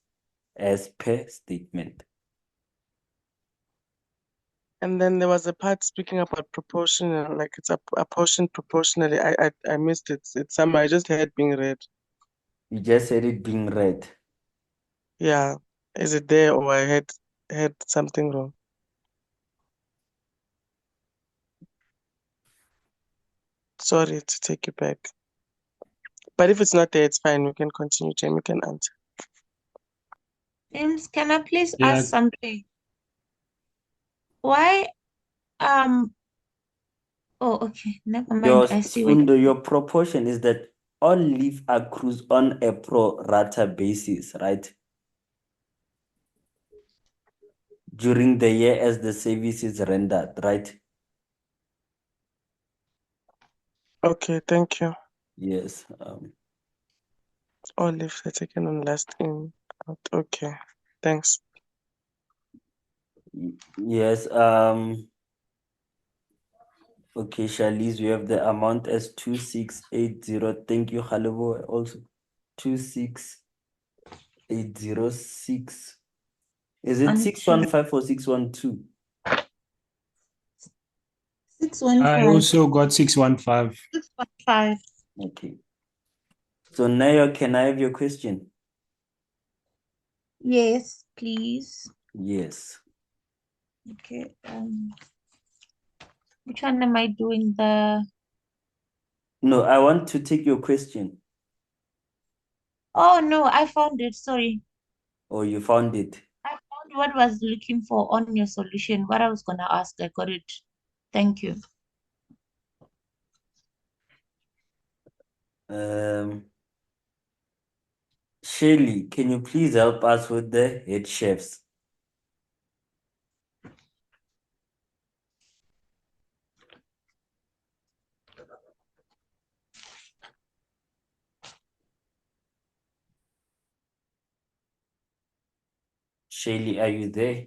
as per statement. And then there was a part speaking about proportional, like it's apportioned proportionally. I missed it. It's somewhere. I just heard being read. You just said it being read. Yeah. Is it there, or I had something wrong? Sorry to take you back. But if it's not there, it's fine. We can continue. Jamie can answer. James, can I please Yeah, ask something? Why, oh, okay, never mind. I see what. Your proportion is that all leave accrues on a pro rata basis, right? During the year as the service is rendered, right? Okay, thank you. Yes. All leaves are taken on last in out. Okay, thanks. Yes. Okay, Charlize, we have the amount as 2680. Thank you, Halibo. Also 26806. Is it 615 or 612? I 615. also got 615. 615. Okay. So Nayo, can I have your question? Yes, please. Yes. Okay. Which one am I doing? The No, I want to take your question. Oh no, I found it. Sorry. Oh, you found it. I found what I was looking for on your solution. What I was gonna ask, I got it. Thank you. Shirley, can you please help us with the head chefs? Shirley, are you there?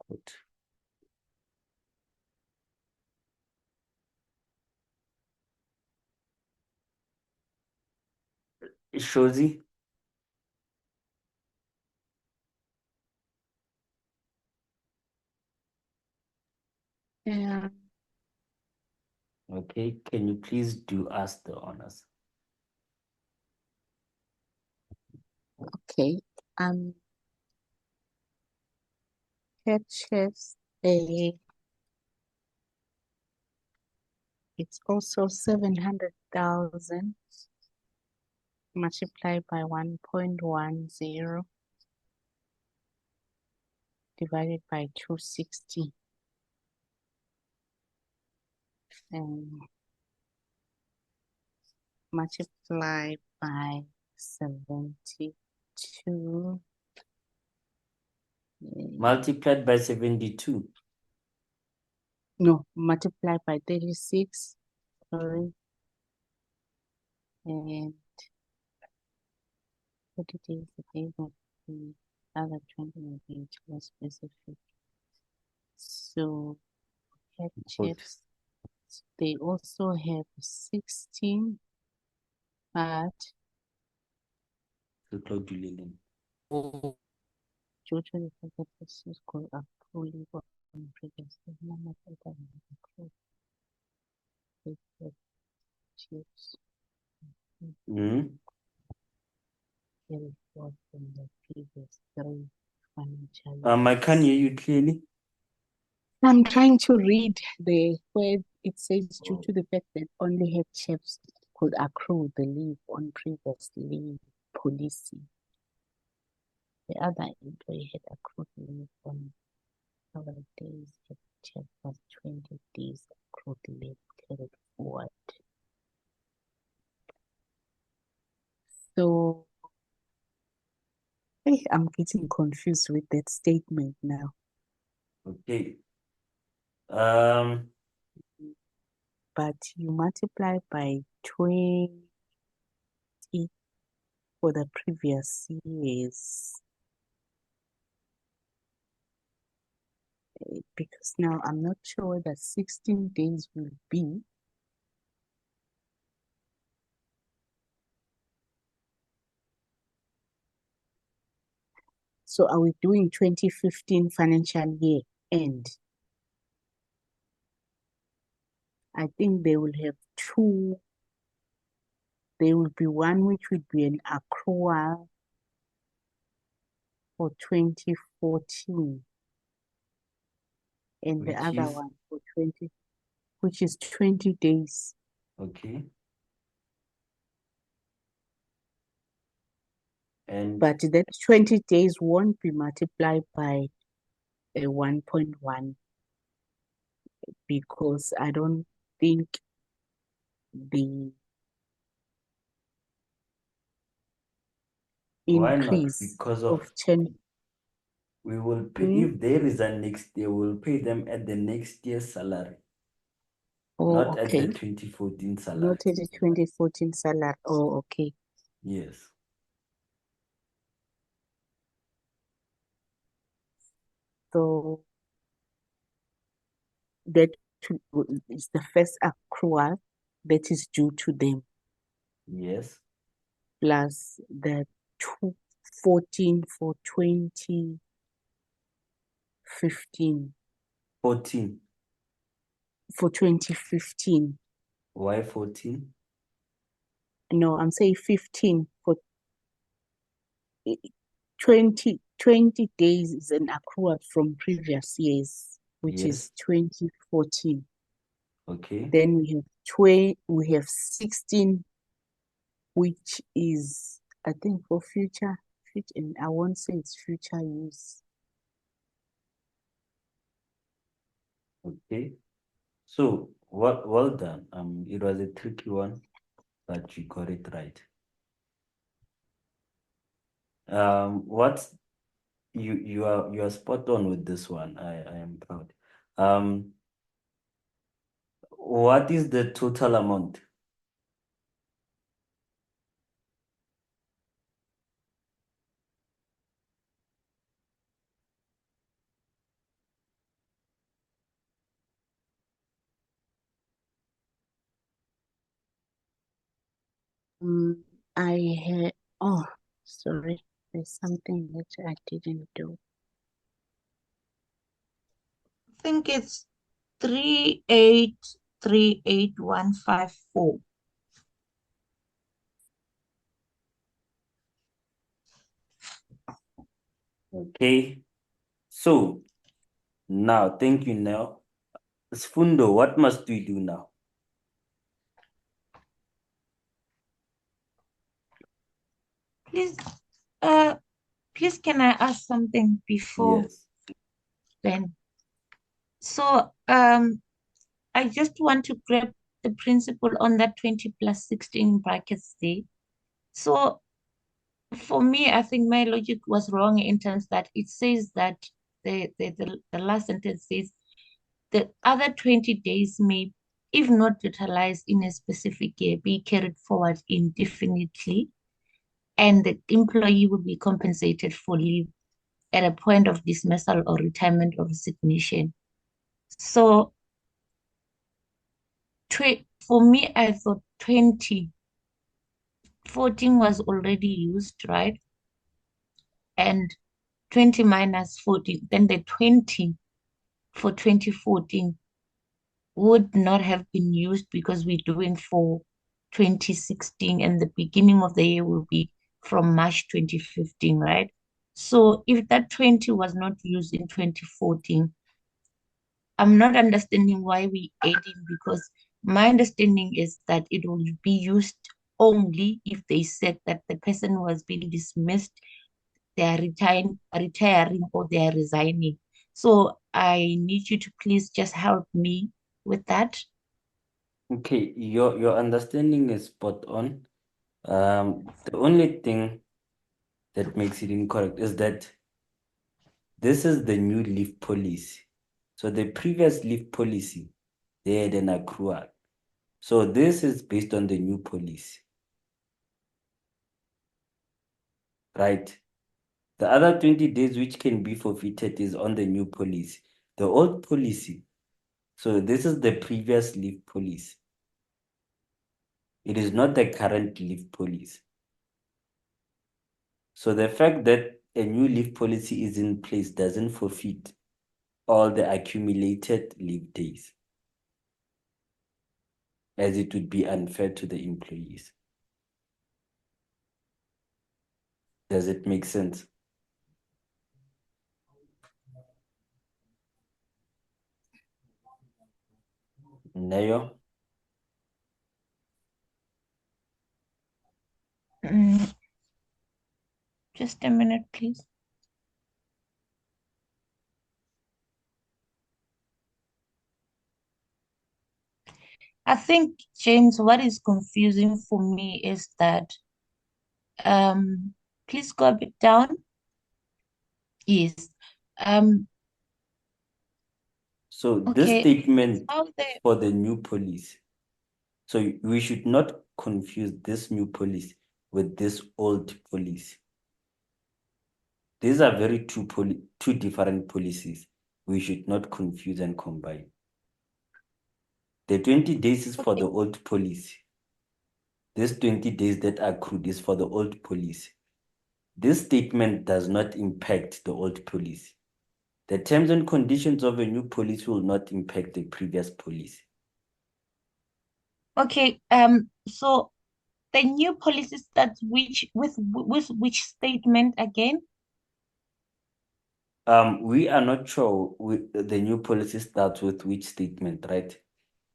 Good. Shozi? Yeah. Okay, can you please do us the honors? Okay. Head chefs, it's also 700,000 multiplied by 1.10 divided by 260 and multiplied by 72. Multiplied by 72. No, multiplied by 36. Sorry. And 30 days a day of the other 20 will be less specific. So head chefs, they also have 16, but Due to the fact that this is called a fully on previous none of it are accrued with the chiefs Mm. carried forward from the previous 3 financial I can't hear you clearly. I'm trying to read the where it says due Oh. to the fact that only head chefs could accrue the leave on previous leave policy. The other employee had accrued leave on several days. Head chef was 20 days accrued leave carried forward. So I'm getting confused with that statement now. Okay. But you multiply by 20 for the previous years. Because now I'm not sure whether 16 days will be. So are we doing 2015 financial year end? I think they will have two. There will be one which would be an accrual for 2014. And the which other is one for 20, which is 20 days. okay. And But that 20 days won't be multiplied by a 1.1 because I don't think the why not? increase Because of of 10. we will pay if there is a next year, we'll pay them at the next year's salary, Oh, not at the okay. 2014 salary. Not at the 2014 salary. Oh, okay. Yes. So that is the first accrual that is due to them, Yes. plus the 214 for 2015. 14. For 2015. Why 14? No, I'm saying 15 for 20 days is an accrual from previous years, which Yes. is 2014. Okay. Then we have 16, which is I think for future, and I won't say it's future use. Okay. So well done. It was a tricky one, but you got it right. What you are spot on with this one. I am proud. What is the total amount? I had, oh, sorry, there's something that I didn't do. I think it's 3838154. Okay. So now, thank you now. Sfundo, what must we do now? Please, please can I ask something before Yes. then? So, I just want to grab the principle on that 20 plus 16 brackets there. So for me, I think my logic was wrong in terms that it says that the last sentence says the other 20 days may, if not utilized in a specific year, be carried forward indefinitely, and the employee will be compensated for leave at a point of dismissal or retirement or resignation. So for me, I thought 2014 was already used, right? and 20 minus 14, then the 20 for 2014 would not have been used because we're doing for 2016 and the beginning of the year will be from March 2015, right? So if that 20 was not used in 2014, I'm not understanding why we adding, because my understanding is that it will be used only if they said that the person was being dismissed, they are retiring, or they are resigning. So I need you to please just help me with that. Okay, your understanding is spot on. The only thing that makes it incorrect is that this is the new leave policy. So the previous leave policy, they had an accrual. So this is based on the new policy, right? The other 20 days which can be forfeited is on the new policy. The old policy, so this is the previous leave policy. It is not the current leave policy. So the fact that a new leave policy is in place doesn't forfeit all the accumulated leave days, as it would be unfair to the employees. Does it make sense? Nayo? Just a minute, please. I think, James, what is confusing for me is that, please go a bit down. Yes. So this Okay. statement How for the new policy. So we should not confuse this new policy with this old policy. These are two different policies. We should not confuse and combine. The 20 days is for the old policy. This 20 days that accrued is for the old policy. This statement does not impact the old policy. The terms and conditions of a new policy will not impact the previous policy. Okay, so the new policy starts with which statement again? We are not sure the new policy starts with which statement, right?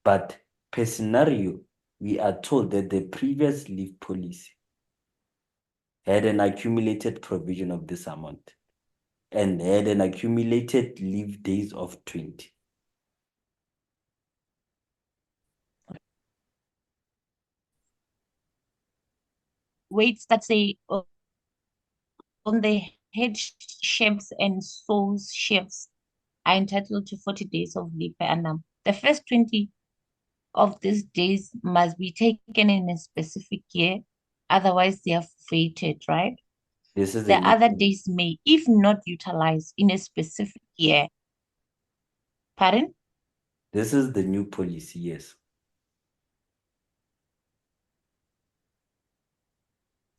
But per scenario, we are told that the previous leave policy had an accumulated provision of this amount and had an accumulated leave days of 20. Weights that say on the head chefs and sous chefs are entitled to 40 days of leave per annum. The first 20 of these days must be taken in a specific year, otherwise they are forfeited, right? This is The a other days may, if not utilized in a specific year. Pardon? This is the new policy, yes.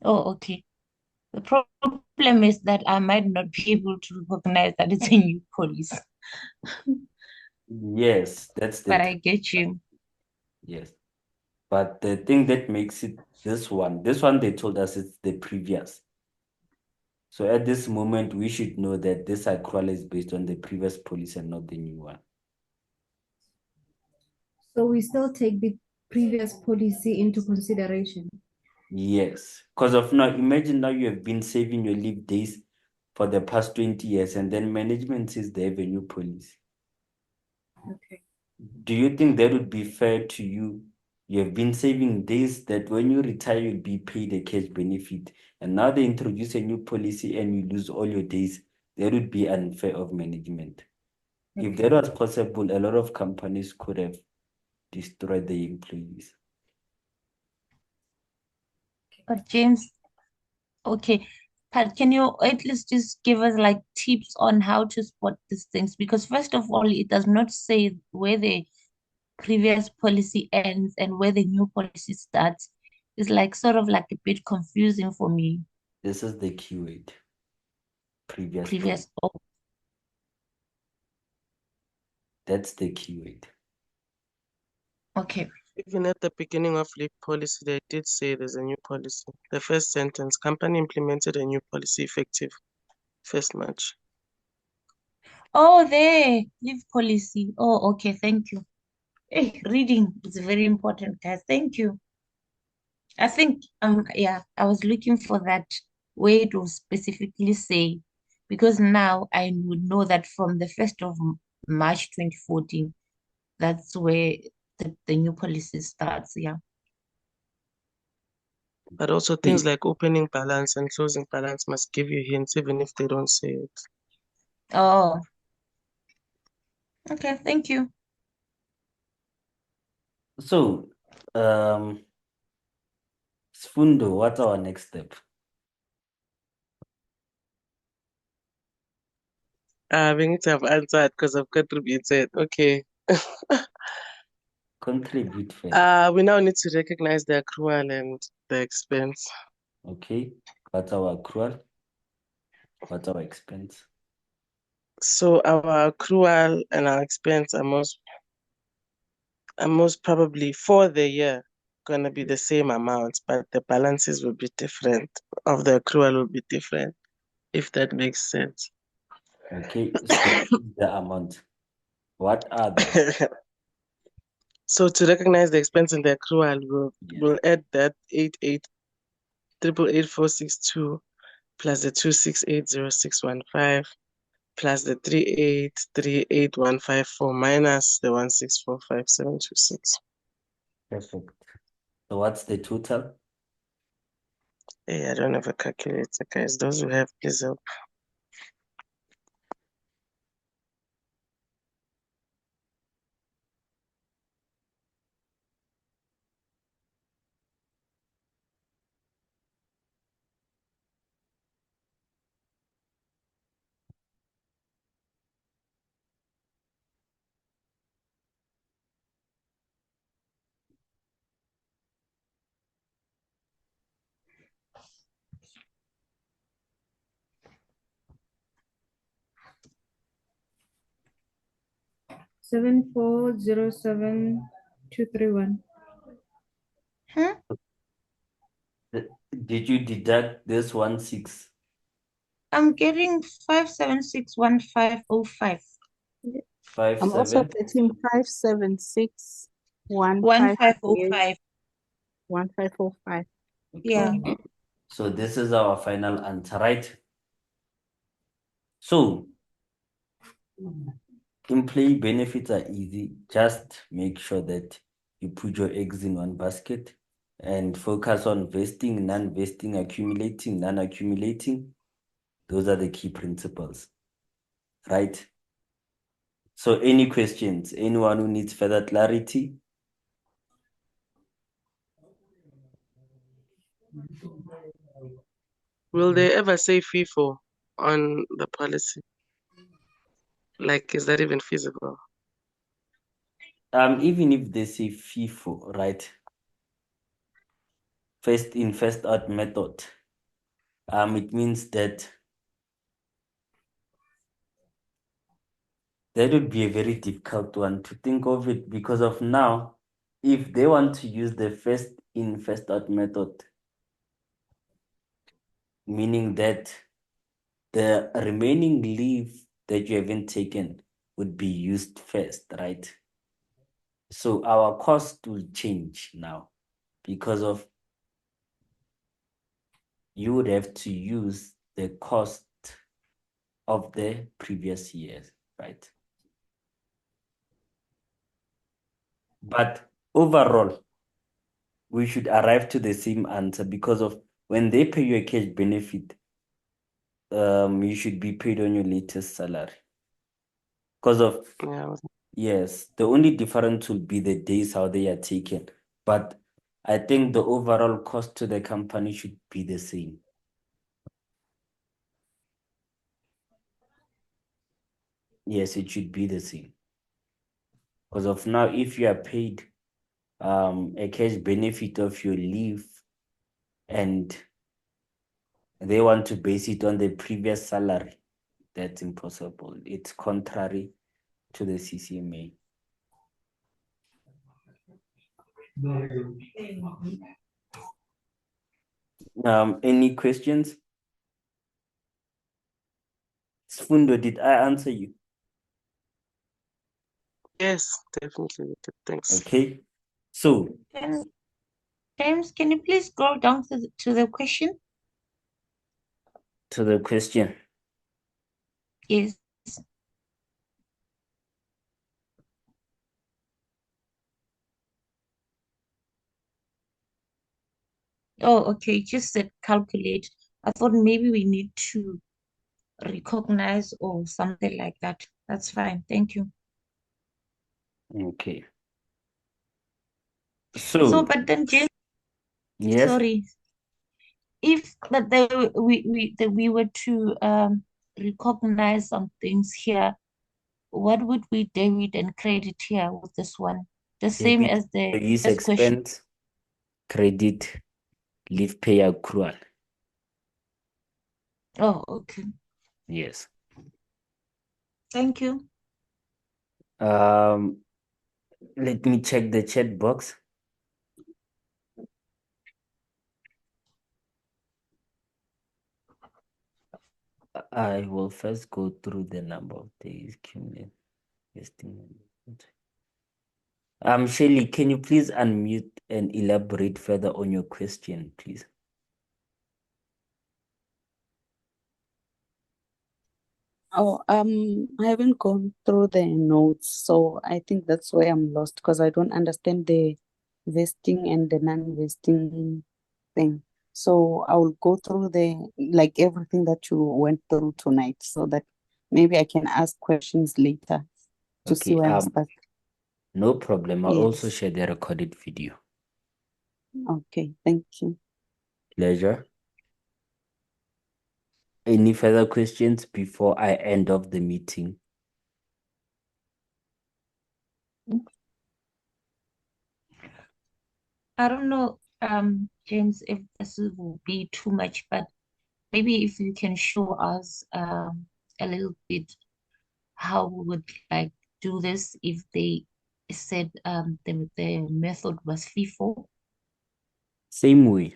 Oh, okay. The problem is that I might not be able to recognize that it's a new policy. Yes, that's the But I get you. yes. But the thing that makes it this one they told us it's the previous. So at this moment, we should know that this accrual is based on the previous policy and not the new one. So we still take the previous policy into consideration. Yes, because of now, imagine now you have been saving your leave days for the past 20 years and then management says they have a new policy. Okay. Do you think that would be fair to you? You have been saving days that when you retire, you'll be paid a cash benefit. And now they introduce a new policy and you lose all your days. That would be unfair of management. Okay. If that was possible, a lot of companies could have destroyed their employees. But James, okay, but can you at least just give us like tips on how to spot these things? Because first of all, it does not say where the previous policy ends and where the new policy starts. It's like sort of like a bit confusing for me. This is the keyword. previous. Oh, That's the keyword. okay. Even at the beginning of leave policy, they did say there's a new policy. The first sentence, company implemented a new policy effective 1st March. Oh, there, leave policy. Oh, okay. Thank you. Hey, reading is very important, guys. Thank you. I think yeah, I was looking for that where it will specifically say, because now I would know that from the 1st of March 2014, that's where the new policy starts. Yeah. But also things like opening balance and closing balance must give you hints even if they don't say it. Oh, okay. Thank you. So, Sfundo, what's our next step? We need to have answered because I've contributed. Okay. Contribute first. We now need to recognize the accrual and the expense. Okay. What's our accrual? What's our expense? So our accrual and our expense are most probably for the year gonna be the same amount, but the balances will be different. Of the accrual will be different, if that makes sense. Okay. So the amount. What are they? So to recognize the expense and the accrual, we'll add that 88,888,462 plus the 268,0615 plus the 3838154 minus the 1645726. Perfect. So what's the total? Hey, I don't have a calculator, guys. Those who have, please help. Seven four zero 7,231. Huh? Did you deduct this 1/6? I'm getting 5761505. I'm also 57? getting 576 1505. 1505. Yeah. So this is our final answer, right? So employee benefits are easy. Just make sure that you put your eggs in one basket and focus on vesting, non-vesting, accumulating, non-accumulating. Those are the key principles, right? So any questions? Anyone who needs further clarity? Will they ever say FIFO on the policy? Like, is that even feasible? Even if they say FIFO, right? First in, first out method. It means that would be a very difficult one to think of it because of now, if they want to use the first in, first out method, meaning that the remaining leave that you haven't taken would be used first, right? So our cost will change now because of you would have to use the cost of the previous years, right? But overall, we should arrive to the same answer because of when they pay you a cash benefit, you should be paid on your latest salary. Because of Yeah. yes, the only difference will be the days how they are taken. But I think the overall cost to the company should be the same. Yes, it should be the same. Because of now, if you are paid a cash benefit of your leave and they want to base it on the previous salary, that's impossible. It's contrary to the CCMA. Any questions? Sfundo, did I answer you? Yes, definitely. Thanks. Okay. So, James, can you please go down to the question? to the question. Yes. Oh, okay. Just said calculate. I thought maybe we need to recognize or something like that. That's fine. Thank you. Okay. So, So, but then James, yes. sorry, if that we were to recognize some things here, what would we debit and credit here with this one? The same Debit as the use first question. expense, credit leave pay accrual. Oh, okay. Yes. Thank you. Let me check the chat box. I will first go through the number of days cumulative estimate. Shelly, can you please unmute and elaborate further on your question, please? Oh, I haven't gone through the notes, so I think that's where I'm lost because I don't understand the vesting and the non-vesting thing. So I will go through like everything that you went through tonight so that maybe I can ask questions later to see Okay, where I'm stuck. no problem. I'll also Yes. share the recorded video. Okay, thank you. Pleasure. Any further questions before I end off the meeting? I don't know, James, if this will be too much, but maybe if you can show us a little bit how we would like do this if they said the method was FIFO. Same way.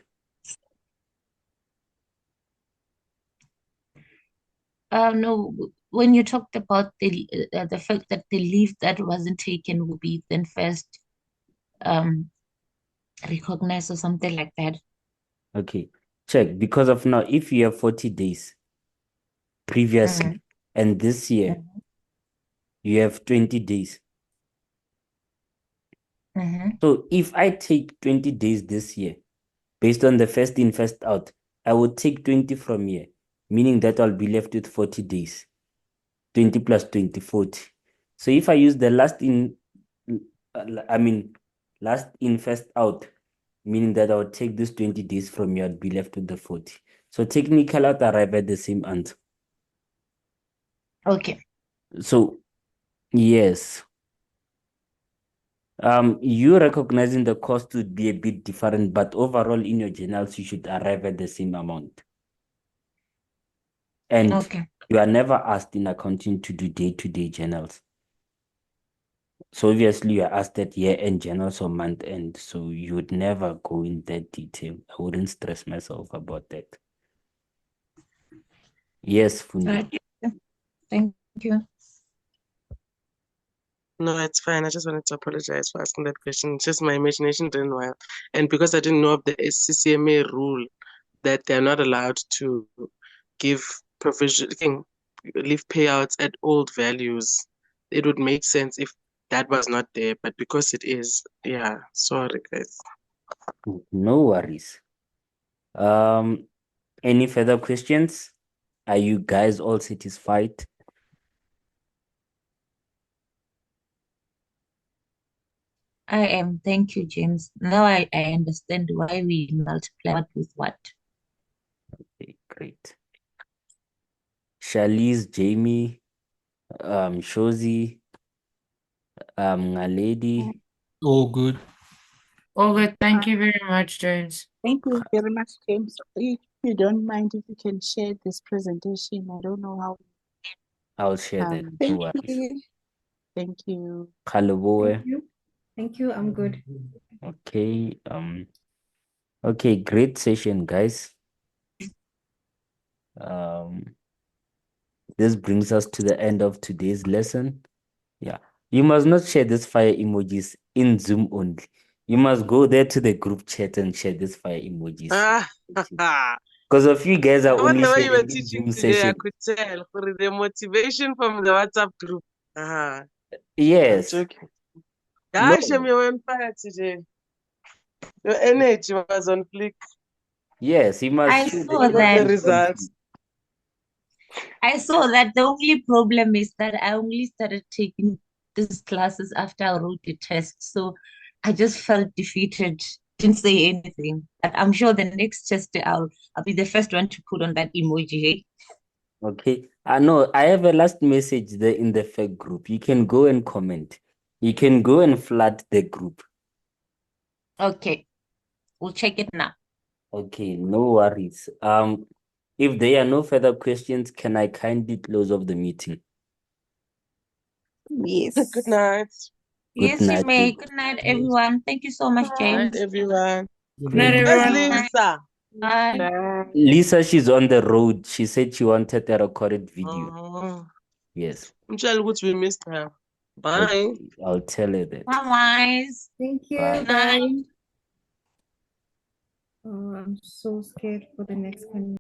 No, when you talked about the fact that the leave that wasn't taken will be then first recognized or something like that. Okay, check. Because of now, if you have 40 days previously, and this year you have 20 days. So if I take 20 days this year, based on the first in, first out, I would take 20 from here, meaning that I'll be left with 40 days. 20 plus 20, 40. So if I use the last in, last in, first out, meaning that I would take this 20 days from here, I'd be left with the 40. So technically, I'd arrive at the same answer. Okay. So, yes. You recognizing the cost would be a bit different, but overall in your journals, you should arrive at the same amount. And okay. You are never asked in accounting to do day-to-day journals. So obviously you are asked at year-end journals or month-end, so you would never go in that detail. I wouldn't stress myself about that. Yes, Fundo. Right. Thank you. No, it's fine. I just wanted to apologize for asking that question. It's just my imagination didn't work. And because I didn't know of the CCMA rule that they're not allowed to give leave payouts at old values, it would make sense if that was not there. But because it is, yeah, sorry guys. No worries. Any further questions? Are you guys all satisfied? I am. Thank you, James. Now I understand why we multiply what with what. Okay, great. Charlize, Jamie, Shozi, Ngaledi. All good. All good. Thank you very much, James. Thank you very much, James. If you don't mind, if you can share this presentation, I don't know how I'll share that. No Thank worries. you. Thank you. Khaloboe. Thank you. Thank you. I'm good. Okay. Okay, great session, guys. This brings us to the end of today's lesson. Yeah. You must not share this fire emojis in Zoom only. You must go there to the group chat and share this fire emojis. Because of you guys are Even only the way you were sharing in teaching Zoom today, I session. could tell for the motivation from the WhatsApp group. I'm Yes. joking. No. Gosh, you were on fire today. Your energy was on flick. Yes, you must I show saw Look at the that. results. I saw that. The only problem is that I only started taking these classes after I wrote the test. So I just felt defeated. Didn't say anything. But I'm sure the next test I'll be the first one to put on that emoji. Okay. I know I have a last message there in the fake group. You can go and comment. You can go and flood the group. Okay. We'll check it now. Okay, no worries. If there are no further questions, can I kindly close off the meeting? Yes. Good night. Good Yes, you night. may. Good night, everyone. Thank you so much, Good night, James. everyone. Good night, Thank Where's everyone. you. Lisa? Bye. Bye. Lisa, she's on the road. She said she wanted a recorded video. Oh, Yes. I'm sure we missed her. Bye. Okay, I'll tell her that. Bye, guys. Thank you. Bye. Bye. Oh, I'm so scared for the next one.